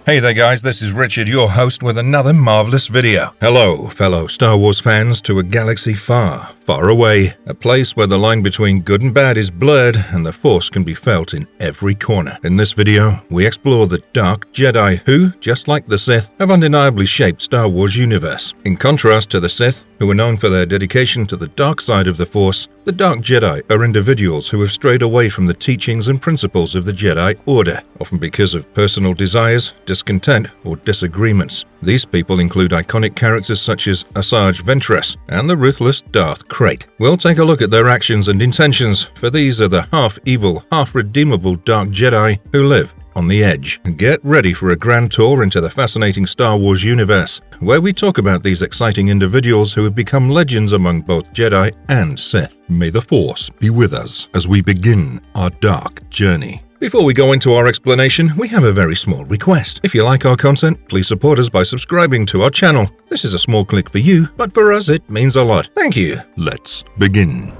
Hey there guys, this is Richard, your host with another marvelous video. Hello, fellow Star Wars fans, to a galaxy far, far away, a place where the line between good and bad is blurred and the Force can be felt in every corner. In this video, we explore the Dark Jedi who, just like the Sith, have undeniably shaped Star Wars universe. In contrast to the Sith, who are known for their dedication to the dark side of the Force, the Dark Jedi are individuals who have strayed away from the teachings and principles of the Jedi Order, often because of personal desires, discontent, or disagreements. These people include iconic characters such as Asajj Ventress and the ruthless Darth Krayt. We'll take a look at their actions and intentions, for these are the half-evil, half-redeemable Dark Jedi who live on the edge. Get ready for a grand tour into the fascinating Star Wars universe, where we talk about these exciting individuals who have become legends among both Jedi and Sith. May the Force be with us as we begin our dark journey. Before we go into our explanation, we have a very small request. If you like our content, please support us by subscribing to our channel. This is a small click for you, but for us it means a lot. Thank you. Let's begin.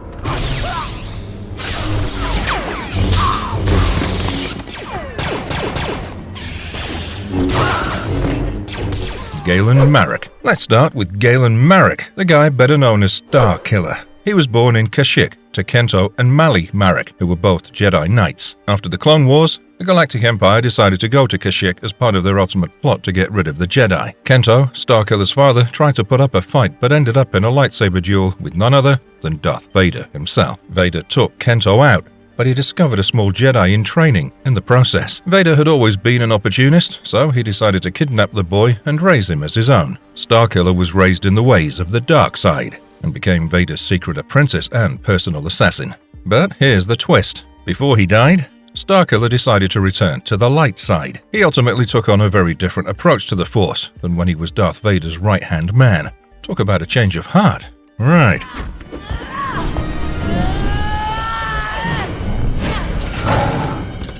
Galen Marek. Let's start with Galen Marek, the guy better known as Starkiller. He was born in Kashyyyk to Kento and Mali Marek, who were both Jedi Knights. After the Clone Wars, the Galactic Empire decided to go to Kashyyyk as part of their ultimate plot to get rid of the Jedi. Kento, Starkiller's father, tried to put up a fight but ended up in a lightsaber duel with none other than Darth Vader himself. Vader took Kento out, but he discovered a small Jedi in training in the process. Vader had always been an opportunist, so he decided to kidnap the boy and raise him as his own. Starkiller was raised in the ways of the dark side and became Vader's secret apprentice and personal assassin. But here's the twist. Before he died, Starkiller decided to return to the light side. He ultimately took on a very different approach to the Force than when he was Darth Vader's right-hand man. Talk about a change of heart. Right.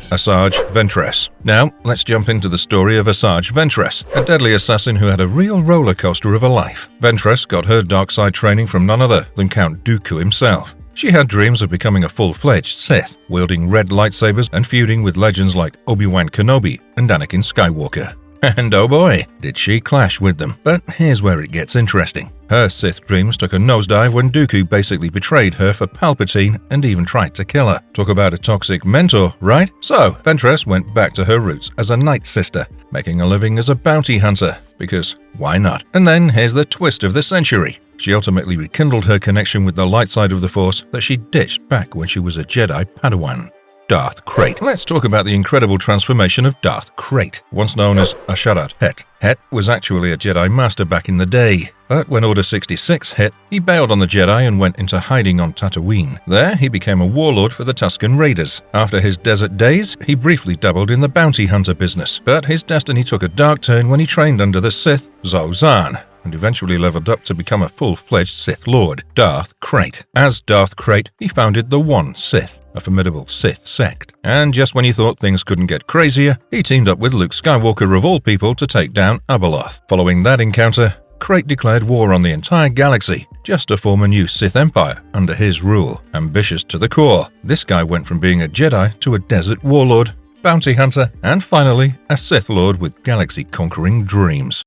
Asajj Ventress. Now, let's jump into the story of Asajj Ventress, a deadly assassin who had a real roller coaster of a life. Ventress got her dark side training from none other than Count Dooku himself. She had dreams of becoming a full-fledged Sith, wielding red lightsabers and feuding with legends like Obi-Wan Kenobi and Anakin Skywalker. And oh boy, did she clash with them. But here's where it gets interesting. Her Sith dreams took a nosedive when Dooku basically betrayed her for Palpatine and even tried to kill her. Talk about a toxic mentor, right? So, Ventress went back to her roots as a Night Sister, making a living as a bounty hunter, because why not? And then here's the twist of the century. She ultimately rekindled her connection with the light side of the Force that she ditched back when she was a Jedi Padawan. Darth Krayt. Let's talk about the incredible transformation of Darth Krayt, once known as Asharat Het. Het was actually a Jedi Master back in the day, but when Order 66 hit, he bailed on the Jedi and went into hiding on Tatooine. There, he became a warlord for the Tusken Raiders. After his desert days, he briefly dabbled in the bounty hunter business, but his destiny took a dark turn when he trained under the Sith Zozan, and eventually leveled up to become a full-fledged Sith Lord, Darth Krayt. As Darth Krayt, he founded the One Sith, a formidable Sith sect. And just when you thought things couldn't get crazier, he teamed up with Luke Skywalker of all people to take down Abeloth. Following that encounter, Krayt declared war on the entire galaxy, just to form a new Sith Empire under his rule. Ambitious to the core, this guy went from being a Jedi to a desert warlord, bounty hunter, and finally, a Sith Lord with galaxy-conquering dreams.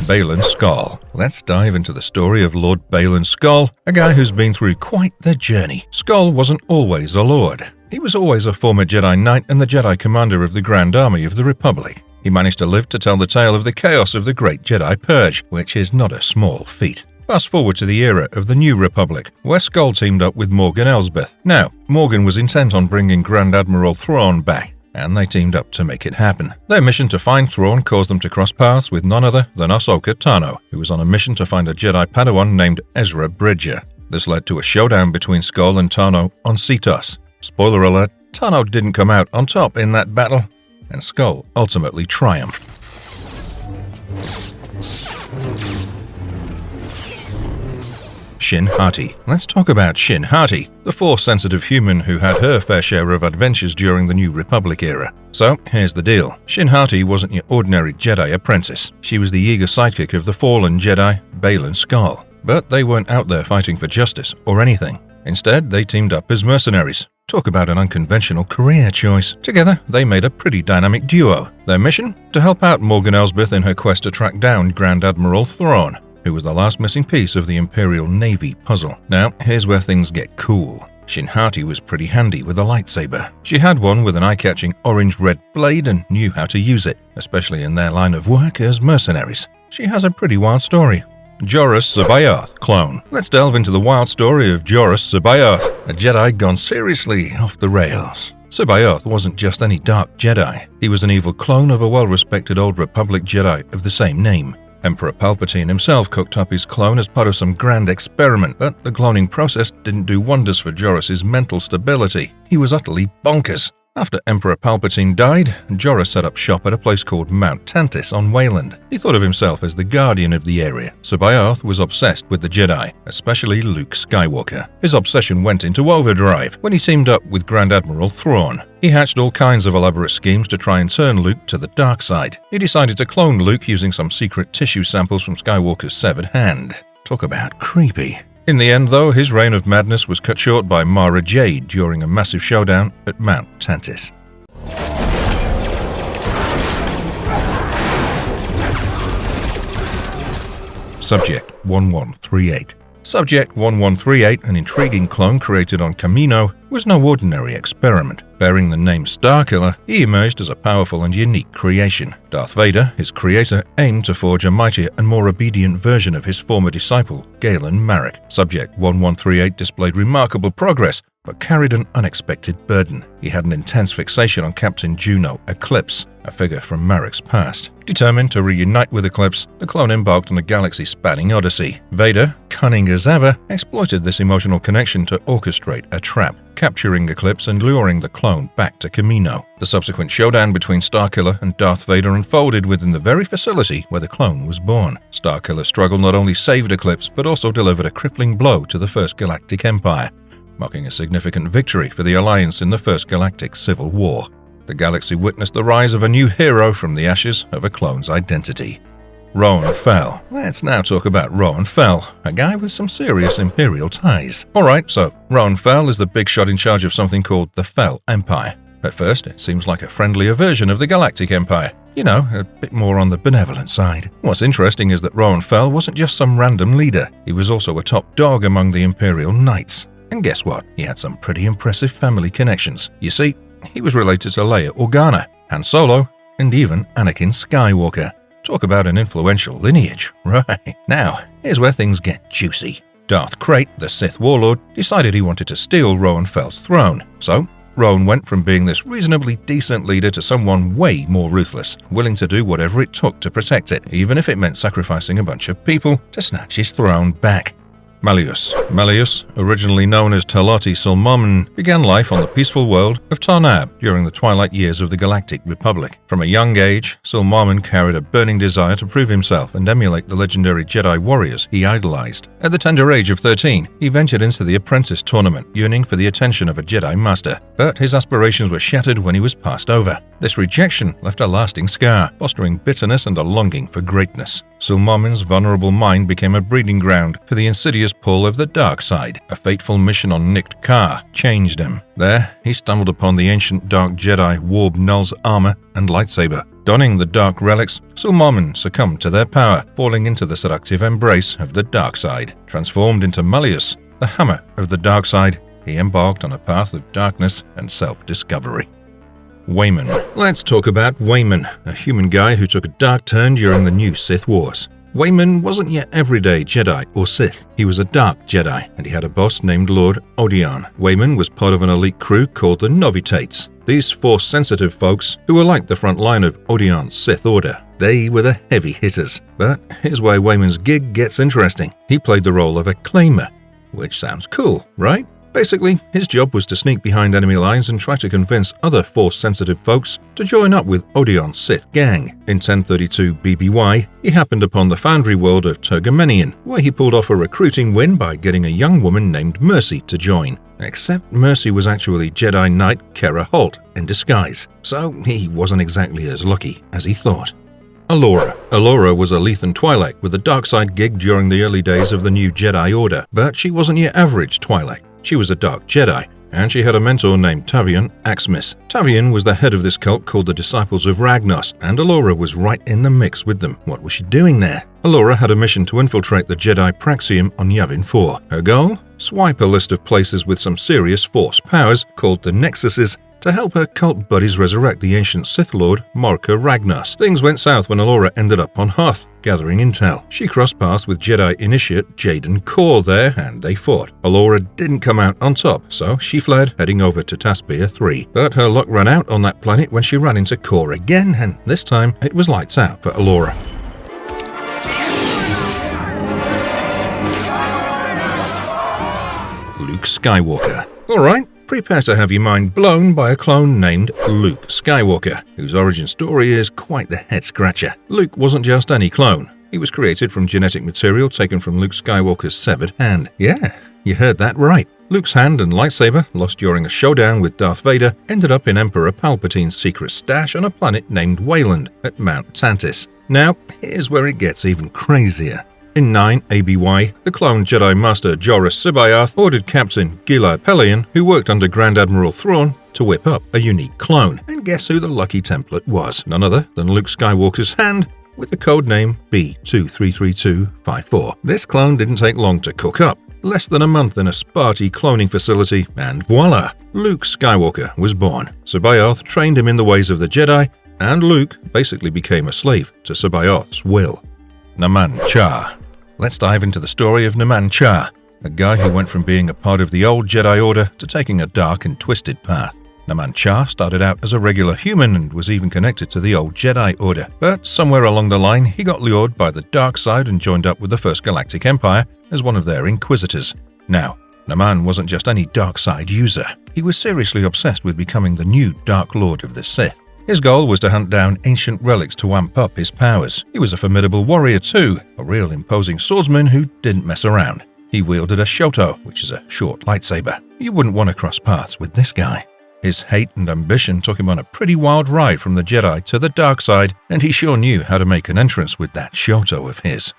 Baylan Skoll. Let's dive into the story of Lord Baylan Skoll, a guy who's been through quite the journey. Skoll wasn't always a lord. He was always a former Jedi Knight and the Jedi Commander of the Grand Army of the Republic. He managed to live to tell the tale of the chaos of the Great Jedi Purge, which is not a small feat. Fast forward to the era of the New Republic, where Skoll teamed up with Morgan Elsbeth. Now, Morgan was intent on bringing Grand Admiral Thrawn back, and they teamed up to make it happen. Their mission to find Thrawn caused them to cross paths with none other than Ahsoka Tano, who was on a mission to find a Jedi Padawan named Ezra Bridger. This led to a showdown between Skoll and Tano on Cetos. Spoiler alert, Tano didn't come out on top in that battle, and Skoll ultimately triumphed. Shin Hati. Let's talk about Shin Hati, the Force-sensitive human who had her fair share of adventures during the New Republic era. So, here's the deal. Shin Hati wasn't your ordinary Jedi apprentice. She was the eager sidekick of the fallen Jedi, Baylan Skoll. But they weren't out there fighting for justice or anything. Instead, they teamed up as mercenaries. Talk about an unconventional career choice. Together, they made a pretty dynamic duo. Their mission? To help out Morgan Elsbeth in her quest to track down Grand Admiral Thrawn, who was the last missing piece of the Imperial Navy puzzle. Now, here's where things get cool. Shin Hati was pretty handy with a lightsaber. She had one with an eye-catching orange-red blade and knew how to use it, especially in their line of work as mercenaries. She has a pretty wild story. Jorus C'baoth clone. Let's delve into the wild story of Jorus C'baoth, a Jedi gone seriously off the rails. C'baoth wasn't just any dark Jedi. He was an evil clone of a well-respected Old Republic Jedi of the same name. Emperor Palpatine himself cooked up his clone as part of some grand experiment, but the cloning process didn't do wonders for Jorus's mental stability. He was utterly bonkers. After Emperor Palpatine died, Jorus set up shop at a place called Mount Tantiss on Wayland. He thought of himself as the guardian of the area. C'baoth was obsessed with the Jedi, especially Luke Skywalker. His obsession went into overdrive when he teamed up with Grand Admiral Thrawn. He hatched all kinds of elaborate schemes to try and turn Luke to the dark side. He decided to clone Luke using some secret tissue samples from Skywalker's severed hand. Talk about creepy. In the end, though, his reign of madness was cut short by Mara Jade during a massive showdown at Mount Tantiss. Subject 1138. Subject 1138, an intriguing clone created on Kamino, was no ordinary experiment. Bearing the name Starkiller, he emerged as a powerful and unique creation. Darth Vader, his creator, aimed to forge a mightier and more obedient version of his former disciple, Galen Marek. Subject 1138 displayed remarkable progress, but carried an unexpected burden. He had an intense fixation on Captain Juno Eclipse, a figure from Marek's past. Determined to reunite with Eclipse, the clone embarked on a galaxy-spanning odyssey. Vader, cunning as ever, exploited this emotional connection to orchestrate a trap, capturing Eclipse and luring the clone back to Kamino. The subsequent showdown between Starkiller and Darth Vader unfolded within the very facility where the clone was born. Starkiller's struggle not only saved Eclipse, but also delivered a crippling blow to the First Galactic Empire, marking a significant victory for the Alliance in the First Galactic Civil War. The galaxy witnessed the rise of a new hero from the ashes of a clone's identity. Roan Fel. Let's now talk about Roan Fel, a guy with some serious Imperial ties. Alright, so Roan Fel is the big shot in charge of something called the Fel Empire. At first, it seems like a friendlier version of the Galactic Empire. You know, a bit more on the benevolent side. What's interesting is that Roan Fel wasn't just some random leader. He was also a top dog among the Imperial Knights. And guess what? He had some pretty impressive family connections. You see, he was related to Leia Organa, Han Solo, and even Anakin Skywalker. Talk about an influential lineage, right? Now, here's where things get juicy. Darth Krayt, the Sith warlord, decided he wanted to steal Roan Fel's throne. So, Roan went from being this reasonably decent leader to someone way more ruthless, willing to do whatever it took to protect it, even if it meant sacrificing a bunch of people to snatch his throne back. Malleus, originally known as Talati Sulmaman, began life on the peaceful world of Tarnab during the twilight years of the Galactic Republic. From a young age, Sulmaman carried a burning desire to prove himself and emulate the legendary Jedi warriors he idolized. At the tender age of 13, he ventured into the apprentice tournament, yearning for the attention of a Jedi master. But his aspirations were shattered when he was passed over. This rejection left a lasting scar, fostering bitterness and a longing for greatness. Sulmaman's vulnerable mind became a breeding ground for the insidious pull of the dark side. A fateful mission on Nikt Kar changed him. There, he stumbled upon the ancient dark Jedi Warb Null's armor and lightsaber. Donning the dark relics, Sulmaman succumbed to their power, falling into the seductive embrace of the dark side. Transformed into Malleus, the hammer of the dark side, he embarked on a path of darkness and self-discovery. Wayman. Let's talk about Wayman, a human guy who took a dark turn during the new Sith Wars. Wayman wasn't your everyday Jedi or Sith. He was a dark Jedi, and he had a boss named Lord Odion. Wayman was part of an elite crew called the Novitates. These Force-sensitive folks, who were like the front line of Odion's Sith Order. They were the heavy hitters. But here's where Wayman's gig gets interesting. He played the role of a claimer, which sounds cool, right? Basically, his job was to sneak behind enemy lines and try to convince other Force-sensitive folks to join up with Odion's Sith gang. In 1032 BBY, he happened upon the foundry world of Tergamenion, where he pulled off a recruiting win by getting a young woman named Mercy to join. Except Mercy was actually Jedi Knight Kera Holt in disguise, so he wasn't exactly as lucky as he thought. Alora was a Lethan Twi'lek with a dark side gig during the early days of the new Jedi Order, but she wasn't your average Twi'lek. She was a Dark Jedi, and she had a mentor named Tavion Axus. Tavion was the head of this cult called the Disciples of Ragnos, and Elora was right in the mix with them. What was she doing there? Elora had a mission to infiltrate the Jedi Praxium on Yavin 4. Her goal? Swipe a list of places with some serious Force powers, called the Nexuses, to help her cult buddies resurrect the ancient Sith Lord Morka Ragnos. Things went south when Elora ended up on Hoth, gathering intel. She crossed paths with Jedi initiate Jaden Korr there, and they fought. Elora didn't come out on top, so she fled, heading over to Taspia 3. But her luck ran out on that planet when she ran into Korr again, and this time it was lights out for Elora. Luke Skywalker. Alright, prepare to have your mind blown by a clone named Luke Skywalker, whose origin story is quite the head-scratcher. Luke wasn't just any clone. He was created from genetic material taken from Luke Skywalker's severed hand. Yeah, you heard that right. Luke's hand and lightsaber, lost during a showdown with Darth Vader, ended up in Emperor Palpatine's secret stash on a planet named Wayland at Mount Tantis. Now, here's where it gets even crazier. In 9 ABY, the clone Jedi Master Jorus C'baoth ordered Captain Gilad Pellaeon, who worked under Grand Admiral Thrawn, to whip up a unique clone. And guess who the lucky template was? None other than Luke Skywalker's hand, with the codename B233254. This clone didn't take long to cook up. Less than a month in a Sparty cloning facility, and voila! Luke Skywalker was born. C'baoth trained him in the ways of the Jedi, and Luke basically became a slave to C'baoth's will. Naman Cha. Let's dive into the story of Naman Cha, a guy who went from being a part of the old Jedi Order to taking a dark and twisted path. Naman Cha started out as a regular human and was even connected to the old Jedi Order, but somewhere along the line he got lured by the dark side and joined up with the First Galactic Empire as one of their Inquisitors. Now, Naman wasn't just any dark side user. He was seriously obsessed with becoming the new Dark Lord of the Sith. His goal was to hunt down ancient relics to amp up his powers. He was a formidable warrior too, a real imposing swordsman who didn't mess around. He wielded a shoto, which is a short lightsaber. You wouldn't want to cross paths with this guy. His hate and ambition took him on a pretty wild ride from the Jedi to the dark side, and he sure knew how to make an entrance with that shoto of his.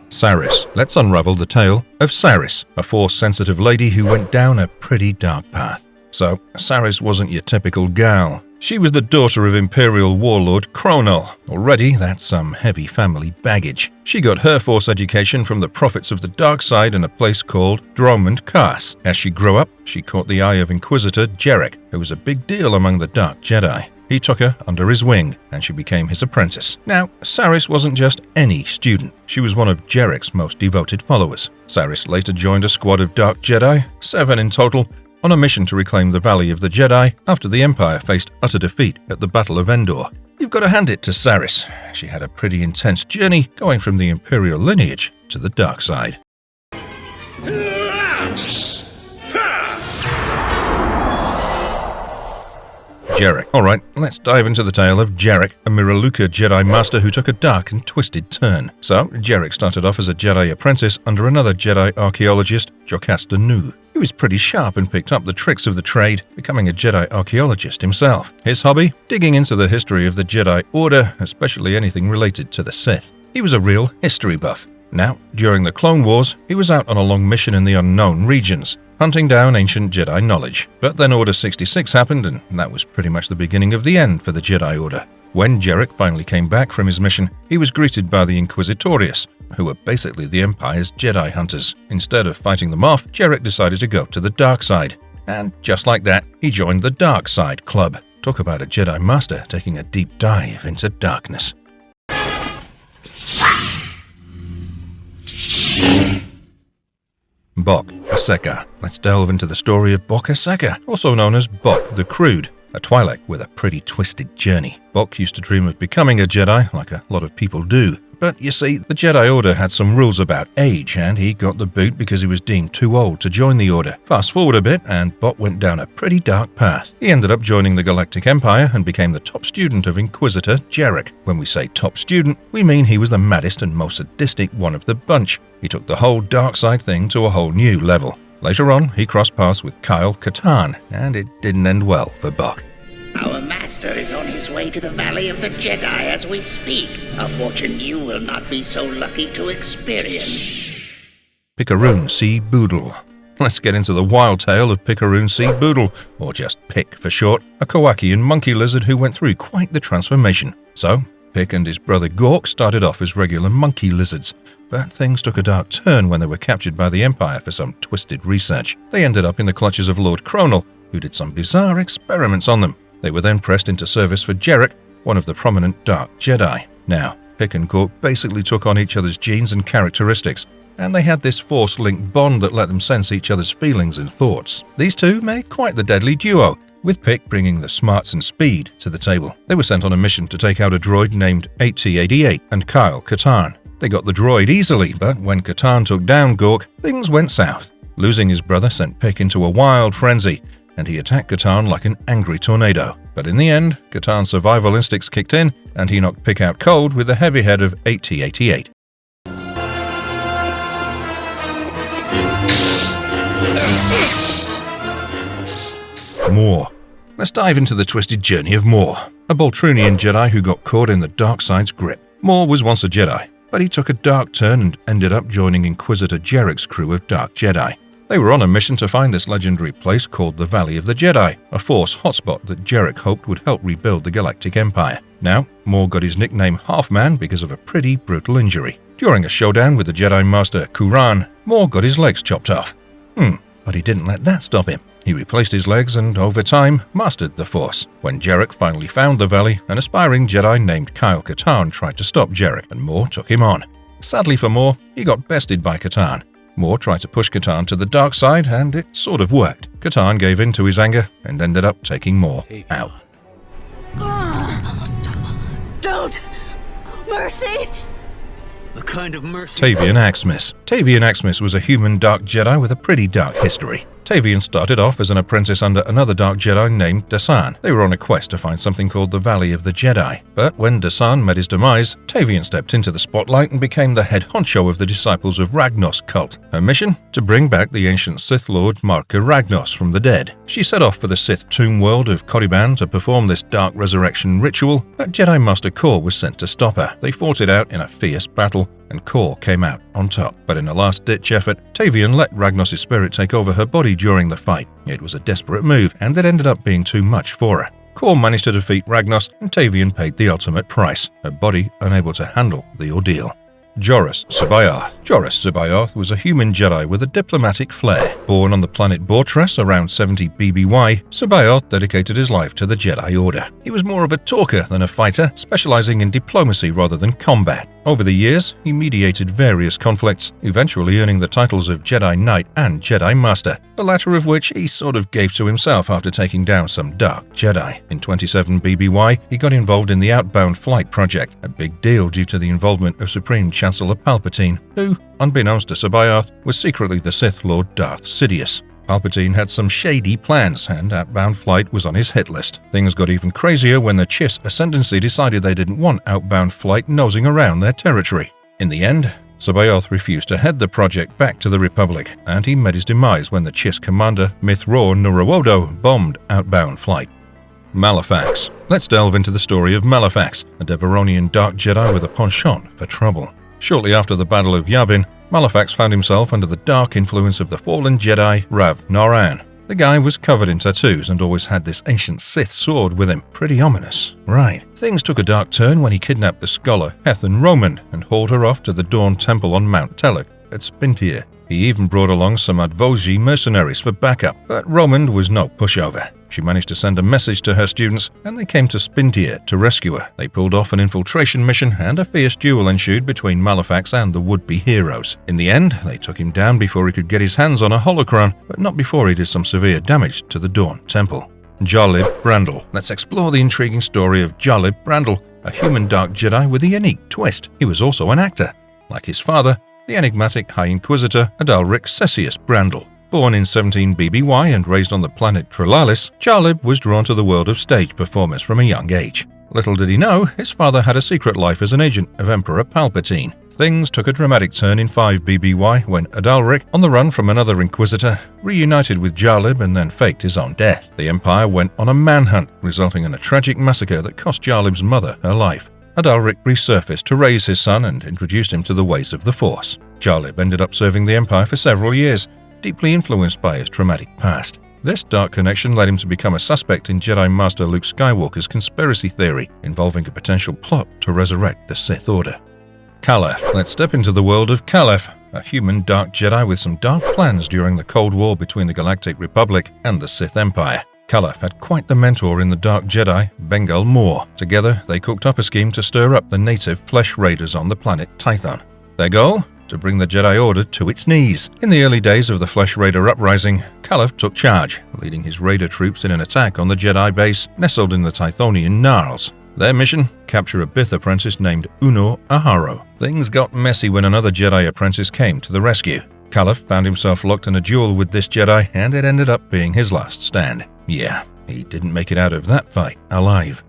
Saris. Let's unravel the tale of Saris, a Force-sensitive lady who went down a pretty dark path. So, Saris wasn't your typical gal. She was the daughter of Imperial warlord Kronul. Already, that's some heavy family baggage. She got her Force education from the prophets of the dark side in a place called Dromund Kaas. As she grew up, she caught the eye of Inquisitor Jarek, who was a big deal among the Dark Jedi. He took her under his wing, and she became his apprentice. Now, Saris wasn't just any student. She was one of Jarek's most devoted followers. Saris later joined a squad of Dark Jedi, 7 in total, on a mission to reclaim the Valley of the Jedi after the Empire faced utter defeat at the Battle of Endor. You've got to hand it to Saris. She had a pretty intense journey going from the Imperial lineage to the dark side. Jarek. Alright, let's dive into the tale of Jarek, a Miraluka Jedi Master who took a dark and twisted turn. So, Jarek started off as a Jedi apprentice under another Jedi archaeologist, Jocasta Nu. He was pretty sharp and picked up the tricks of the trade, becoming a Jedi archaeologist himself. His hobby? Digging into the history of the Jedi Order, especially anything related to the Sith. He was a real history buff. Now, during the Clone Wars, he was out on a long mission in the unknown regions, hunting down ancient Jedi knowledge. But then Order 66 happened, and that was pretty much the beginning of the end for the Jedi Order. When Jarek finally came back from his mission, he was greeted by the Inquisitorius, who were basically the Empire's Jedi hunters. Instead of fighting them off, Jarek decided to go to the dark side. And just like that, he joined the Dark Side Club. Talk about a Jedi Master taking a deep dive into darkness. Bok Aseka. Let's delve into the story of Bok Aseka, also known as Bok the Crude, a Twi'lek with a pretty twisted journey. Bok used to dream of becoming a Jedi, like a lot of people do. But you see, the Jedi Order had some rules about age, and he got the boot because he was deemed too old to join the Order. Fast forward a bit, and Bok went down a pretty dark path. He ended up joining the Galactic Empire and became the top student of Inquisitor Jarek. When we say top student, we mean he was the maddest and most sadistic one of the bunch. He took the whole dark side thing to a whole new level. Later on, he crossed paths with Kyle Katarn, and it didn't end well for Bok. Our master is on his way to the Valley of the Jedi as we speak, a fortune you will not be so lucky to experience. Picaroon C'baoth. Let's get into the wild tale of Picaroon C'baoth, or just Pic for short, a Kowakian monkey lizard who went through quite the transformation. So, Pic and his brother Gork started off as regular monkey lizards, but things took a dark turn when they were captured by the Empire for some twisted research. They ended up in the clutches of Lord Kronel, who did some bizarre experiments on them. They were then pressed into service for Jerek, one of the prominent Dark Jedi. Now, Pic and Gork basically took on each other's genes and characteristics, and they had this force-linked bond that let them sense each other's feelings and thoughts. These two made quite the deadly duo, with Pic bringing the smarts and speed to the table. They were sent on a mission to take out a droid named 8088 and Kyle Katarn. They got the droid easily, but when Katarn took down Gork, things went south. Losing his brother sent Pic into a wild frenzy, and he attacked Katarn like an angry tornado. But in the end, Katarn's survival instincts kicked in, and he knocked Pic out cold with the heavy head of 8088. Maw. Let's dive into the twisted journey of Maw, a Boltrunian Jedi who got caught in the dark side's grip. Maw was once a Jedi, but he took a dark turn and ended up joining Inquisitor Jarek's crew of Dark Jedi. They were on a mission to find this legendary place called the Valley of the Jedi, a Force hotspot that Jarek hoped would help rebuild the Galactic Empire. Now, Maw got his nickname Half-Man because of a pretty brutal injury. During a showdown with the Jedi Master Kuran, Maw got his legs chopped off. But he didn't let that stop him. He replaced his legs and, over time, mastered the Force. When Jarek finally found the valley, an aspiring Jedi named Kyle Katarn tried to stop Jarek, and Maw took him on. Sadly for Maw, he got bested by Katarn. Maw tried to push Katarn to the dark side, and it sort of worked. Katarn gave in to his anger and ended up taking Maw out. Don't! Mercy! The kind of mercy... Tavion Axus. Tavion Axus was a human Dark Jedi with a pretty dark history. Tavion started off as an apprentice under another Dark Jedi named Dasan. They were on a quest to find something called the Valley of the Jedi. But when Dasan met his demise, Tavion stepped into the spotlight and became the head honcho of the Disciples of Ragnos cult. Her mission? To bring back the ancient Sith Lord Marka Ragnos from the dead. She set off for the Sith tomb world of Korriban to perform this dark resurrection ritual, but Jedi Master Kor was sent to stop her. They fought it out in a fierce battle, and Kor came out on top. But in a last-ditch effort, Tavion let Ragnos' spirit take over her body during the fight. It was a desperate move, and it ended up being too much for her. Kor managed to defeat Ragnos, and Tavion paid the ultimate price, her body unable to handle the ordeal. Jorus C'baoth. Jorus C'baoth was a human Jedi with a diplomatic flair. Born on the planet Bortress around 70 BBY, C'baoth dedicated his life to the Jedi Order. He was more of a talker than a fighter, specializing in diplomacy rather than combat. Over the years, he mediated various conflicts, eventually earning the titles of Jedi Knight and Jedi Master, the latter of which he sort of gave to himself after taking down some Dark Jedi. In 27 BBY, he got involved in the Outbound Flight project, a big deal due to the involvement of Supreme Chancellor Palpatine, who, unbeknownst to C'baoth, was secretly the Sith Lord Darth Sidious. Palpatine had some shady plans, and Outbound Flight was on his hit list. Things got even crazier when the Chiss Ascendancy decided they didn't want Outbound Flight nosing around their territory. In the end, C'baoth refused to head the project back to the Republic, and he met his demise when the Chiss commander Mythror Nurowodo bombed Outbound Flight. Malefax. Let's delve into the story of Malefax, a Devaronian Dark Jedi with a penchant for trouble. Shortly after the Battle of Yavin, Malefax found himself under the dark influence of the fallen Jedi Rav Noran. The guy was covered in tattoos and always had this ancient Sith sword with him. Pretty ominous. Right. Things took a dark turn when he kidnapped the scholar Hethan Roman and hauled her off to the Dawn Temple on Mount Telek at Spintir. He even brought along some Advoji mercenaries for backup, but Romand was no pushover. She managed to send a message to her students, and they came to Spintir to rescue her. They pulled off an infiltration mission, and a fierce duel ensued between Malefax and the would-be heroes. In the end, they took him down before he could get his hands on a holocron, but not before he did some severe damage to the Dawn Temple. Jolb Brandle. Let's explore the intriguing story of Jolb Brandle, a human Dark Jedi with a unique twist. He was also an actor. Like his father, the enigmatic High Inquisitor Adalric Cessius Brandle. Born in 17 BBY and raised on the planet Trelalis, Jolb was drawn to the world of stage performance from a young age. Little did he know, his father had a secret life as an agent of Emperor Palpatine. Things took a dramatic turn in 5 BBY when Adalric, on the run from another Inquisitor, reunited with Jolb and then faked his own death. The Empire went on a manhunt, resulting in a tragic massacre that cost Jolib's mother her life. Adalric resurfaced to raise his son and introduced him to the ways of the Force. Jolb ended up serving the Empire for several years, deeply influenced by his traumatic past. This dark connection led him to become a suspect in Jedi Master Luke Skywalker's conspiracy theory involving a potential plot to resurrect the Sith Order. Caliph. Let's step into the world of Caliph, a human dark Jedi with some dark plans during the Cold War between the Galactic Republic and the Sith Empire. Caliph had quite the mentor in the Dark Jedi, Bengal Moore. Together, they cooked up a scheme to stir up the native flesh raiders on the planet Tython. Their goal? To bring the Jedi Order to its knees. In the early days of the Flesh Raider uprising, Caliph took charge, leading his raider troops in an attack on the Jedi base nestled in the Tythonian Gnarls. Their mission? Capture a Bith apprentice named Uno Aharo. Things got messy when another Jedi apprentice came to the rescue. Caliph found himself locked in a duel with this Jedi, and it ended up being his last stand. Yeah, he didn't make it out of that fight alive.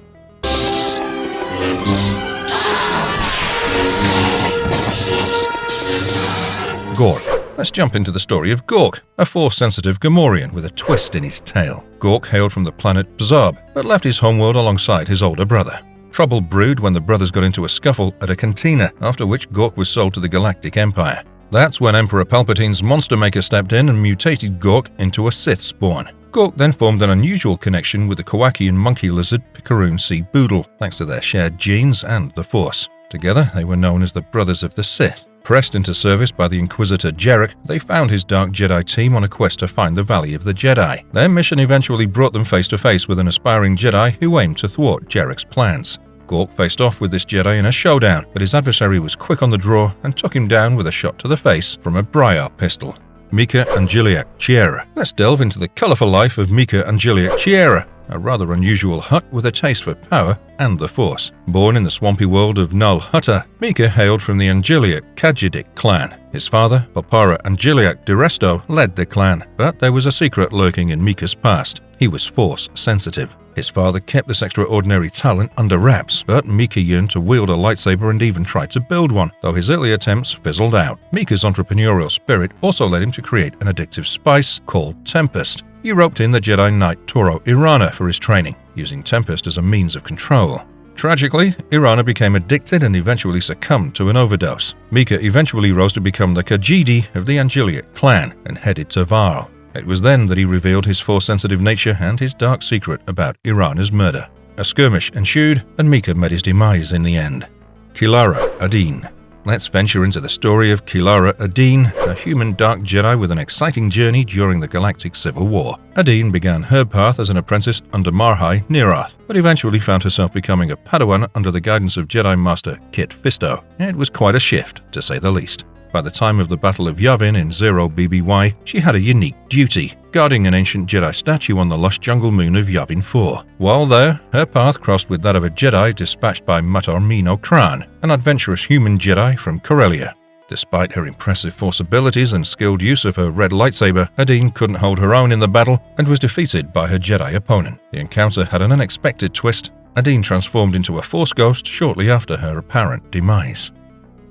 Gork. Let's jump into the story of Gork, a Force-sensitive Gamorrean with a twist in his tail. Gork hailed from the planet Bzarb, but left his homeworld alongside his older brother. Trouble brewed when the brothers got into a scuffle at a cantina, after which Gork was sold to the Galactic Empire. That's when Emperor Palpatine's Monster Maker stepped in and mutated Gork into a Sith spawn. Gork then formed an unusual connection with the Kowakian monkey lizard Picaroon C'baoth, thanks to their shared genes and the Force. Together, they were known as the Brothers of the Sith. Pressed into service by the Inquisitor Jarek, they found his Dark Jedi team on a quest to find the Valley of the Jedi. Their mission eventually brought them face to face with an aspiring Jedi who aimed to thwart Jarek's plans. Gork faced off with this Jedi in a showdown, but his adversary was quick on the draw and took him down with a shot to the face from a Briar pistol. Mika Angeliac Chiera. Let's delve into the colourful life of Mika Angeliac Chiera, a rather unusual Hutt with a taste for power and the Force. Born in the swampy world of Nul Hutta, Mika hailed from the Angeliac Khajidik clan. His father, Popara Angeliac Diresto, led the clan, but there was a secret lurking in Mika's past. He was Force-sensitive. His father kept this extraordinary talent under wraps, but Mika yearned to wield a lightsaber and even tried to build one, though his early attempts fizzled out. Mika's entrepreneurial spirit also led him to create an addictive spice called Tempest. He roped in the Jedi Knight Toro Irana for his training, using Tempest as a means of control. Tragically, Irana became addicted and eventually succumbed to an overdose. Mika eventually rose to become the Khajiit of the Angeliac clan and headed to Varl. It was then that he revealed his Force-sensitive nature and his dark secret about Irana's murder. A skirmish ensued, and Mika met his demise in the end. Kilara Aden. Let's venture into the story of Kilara Aden, a human dark Jedi with an exciting journey during the Galactic Civil War. Aden began her path as an apprentice under Marhai Nirath, but eventually found herself becoming a Padawan under the guidance of Jedi Master Kit Fisto. It was quite a shift, to say the least. By the time of the Battle of Yavin in 0 BBY, she had a unique duty, guarding an ancient Jedi statue on the lush jungle moon of Yavin 4. While there, her path crossed with that of a Jedi dispatched by Matar Mino Kran, an adventurous human Jedi from Corellia. Despite her impressive Force abilities and skilled use of her red lightsaber, Aden couldn't hold her own in the battle and was defeated by her Jedi opponent. The encounter had an unexpected twist. Aden transformed into a Force ghost shortly after her apparent demise.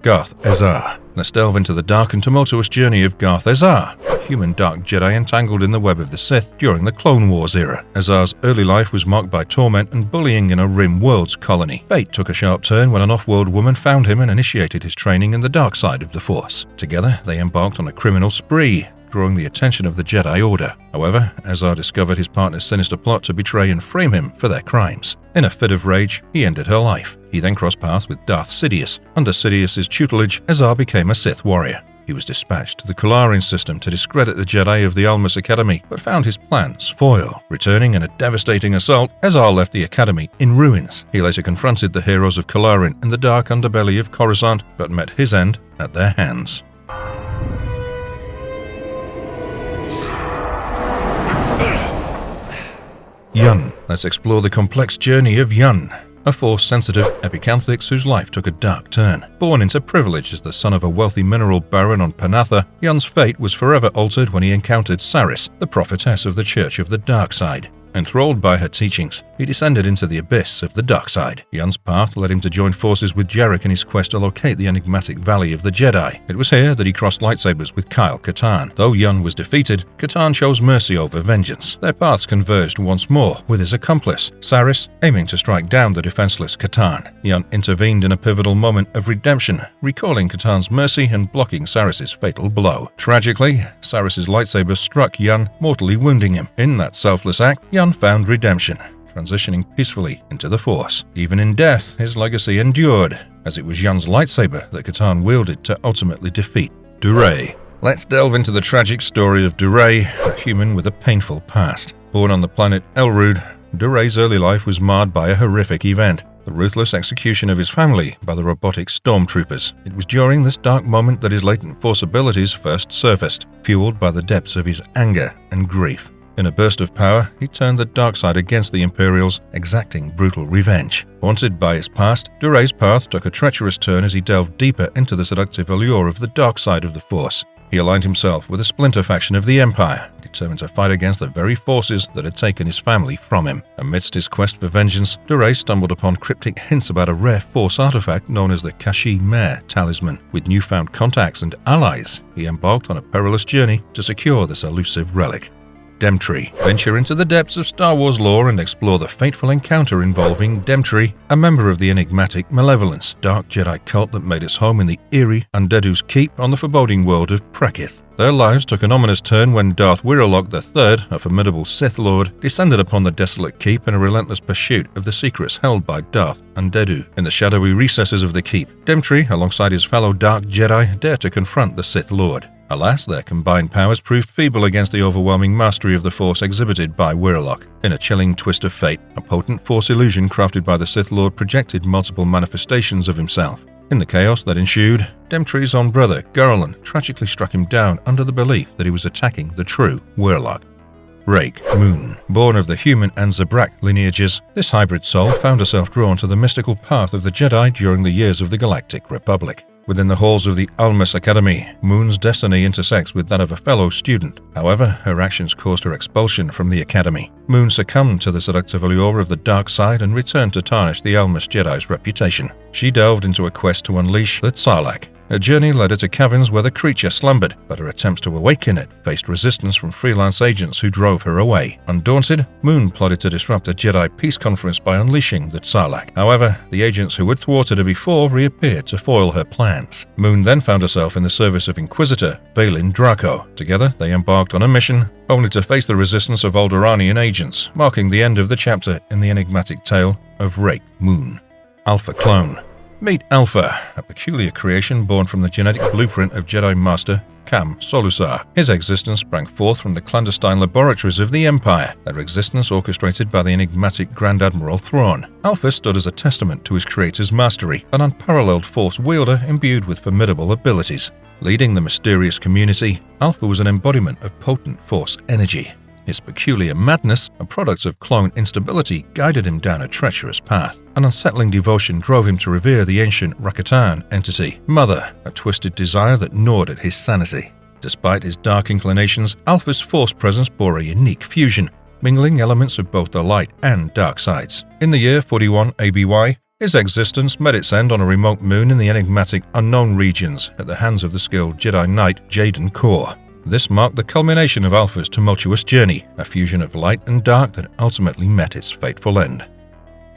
Garth Ezar. Let's delve into the dark and tumultuous journey of Garth Ezar, a human dark Jedi entangled in the web of the Sith during the Clone Wars era. Ezar's early life was marked by torment and bullying in a Rim Worlds colony. Fate took a sharp turn when an off-world woman found him and initiated his training in the dark side of the Force. Together, they embarked on a criminal spree, drawing the attention of the Jedi Order. However, Ezar discovered his partner's sinister plot to betray and frame him for their crimes. In a fit of rage, he ended her life. He then crossed paths with Darth Sidious. Under Sidious's tutelage, Ezar became a Sith warrior. He was dispatched to the Kularin system to discredit the Jedi of the Almus Academy, but found his plans foil. Returning in a devastating assault, Ezar left the Academy in ruins. He later confronted the heroes of Kularin in the dark underbelly of Coruscant, but met his end at their hands. Yun. Let's explore the complex journey of Yun, a Force-sensitive epicanthrix whose life took a dark turn. Born into privilege as the son of a wealthy mineral baron on Panatha, Yun's fate was forever altered when he encountered Saris, the prophetess of the Church of the Dark Side. Enthralled by her teachings, he descended into the abyss of the dark side. Yun's path led him to join forces with Jarek in his quest to locate the enigmatic Valley of the Jedi. It was here that he crossed lightsabers with Kyle Katarn. Though Yun was defeated, Katarn chose mercy over vengeance. Their paths converged once more with his accomplice, Saris, aiming to strike down the defenseless Katarn. Yun intervened in a pivotal moment of redemption, recalling Katarn's mercy and blocking Saris's fatal blow. Tragically, Saris's lightsaber struck Yun, mortally wounding him. In that selfless act, Yun found redemption, transitioning peacefully into the Force. Even in death, his legacy endured, as it was Yun's lightsaber that Katarn wielded to ultimately defeat Duray. Let's delve into the tragic story of Duray, a human with a painful past. Born on the planet Elrud, Duray's early life was marred by a horrific event: the ruthless execution of his family by the robotic stormtroopers. It was during this dark moment that his latent Force abilities first surfaced, fueled by the depths of his anger and grief. In a burst of power, he turned the dark side against the Imperials, exacting brutal revenge. Haunted by his past, Duray's path took a treacherous turn as he delved deeper into the seductive allure of the dark side of the Force. He aligned himself with a splinter faction of the Empire, determined to fight against the very forces that had taken his family from him. Amidst his quest for vengeance, Duray stumbled upon cryptic hints about a rare Force artifact known as the Kashi Mare Talisman. With newfound contacts and allies, he embarked on a perilous journey to secure this elusive relic. Demtree. Venture into the depths of Star Wars lore and explore the fateful encounter involving Demtree, a member of the enigmatic Malevolence, dark Jedi cult that made its home in the eerie Undeadu's Keep on the foreboding world of Prekith. Their lives took an ominous turn when Darth Wirelok III, a formidable Sith Lord, descended upon the desolate keep in a relentless pursuit of the secrets held by Darth Undeadu. In the shadowy recesses of the keep, Demtree, alongside his fellow Dark Jedi, dared to confront the Sith Lord. Alas, their combined powers proved feeble against the overwhelming mastery of the Force exhibited by Wirelok. In a chilling twist of fate, a potent Force illusion crafted by the Sith Lord projected multiple manifestations of himself. In the chaos that ensued, Demtree's own brother, Gurlan, tragically struck him down under the belief that he was attacking the true Wirelok. Rake Moon. Born of the human and Zabrak lineages, this hybrid soul found herself drawn to the mystical path of the Jedi during the years of the Galactic Republic. Within the halls of the Almus Academy, Moon's destiny intersects with that of a fellow student. However, her actions caused her expulsion from the academy. Moon succumbed to the seductive allure of the dark side and returned to tarnish the Almus Jedi's reputation. She delved into a quest to unleash the Sarlacc. Her journey led her to caverns where the creature slumbered, but her attempts to awaken it faced resistance from freelance agents who drove her away. Undaunted, Moon plotted to disrupt a Jedi peace conference by unleashing the Sarlacc. However, the agents who had thwarted her before reappeared to foil her plans. Moon then found herself in the service of Inquisitor Baylan Draco. Together, they embarked on a mission, only to face the resistance of Alderaanian agents, marking the end of the chapter in the enigmatic tale of Rake Moon. Alpha Clone. Meet Alpha, a peculiar creation born from the genetic blueprint of Jedi Master Kam Solusar. His existence sprang forth from the clandestine laboratories of the Empire, their existence orchestrated by the enigmatic Grand Admiral Thrawn. Alpha stood as a testament to his creator's mastery, an unparalleled Force wielder imbued with formidable abilities. Leading the mysterious community, Alpha was an embodiment of potent Force energy. His peculiar madness, a product of clone instability, guided him down a treacherous path. An unsettling devotion drove him to revere the ancient Rakatan entity, Mother, a twisted desire that gnawed at his sanity. Despite his dark inclinations, Alpha's Force presence bore a unique fusion, mingling elements of both the light and dark sides. In the year 41 ABY, his existence met its end on a remote moon in the enigmatic Unknown regions at the hands of the skilled Jedi Knight Jaden Kor. This marked the culmination of Alpha's tumultuous journey, a fusion of light and dark that ultimately met its fateful end.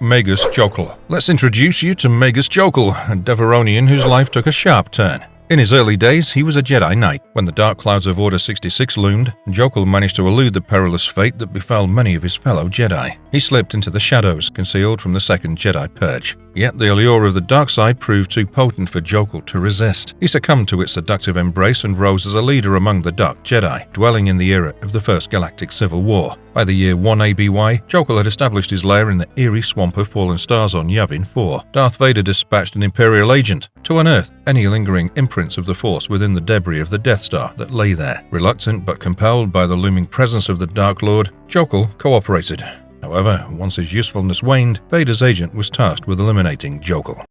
Megus Jokel. Let's introduce you to Megus Jokel, a Devaronian whose life took a sharp turn. In his early days, he was a Jedi Knight. When the dark clouds of Order 66 loomed, Jokel managed to elude the perilous fate that befell many of his fellow Jedi. He slipped into the shadows, concealed from the Second Jedi Purge. Yet the allure of the dark side proved too potent for Jokel to resist. He succumbed to its seductive embrace and rose as a leader among the Dark Jedi, dwelling in the era of the First Galactic Civil War. By the year 1 ABY, Jokel had established his lair in the eerie swamp of fallen stars on Yavin 4. Darth Vader dispatched an Imperial agent to unearth any lingering imprints of the Force within the debris of the Death Star that lay there. Reluctant but compelled by the looming presence of the Dark Lord, Jokel cooperated. However, once his usefulness waned, Vader's agent was tasked with eliminating Jokel.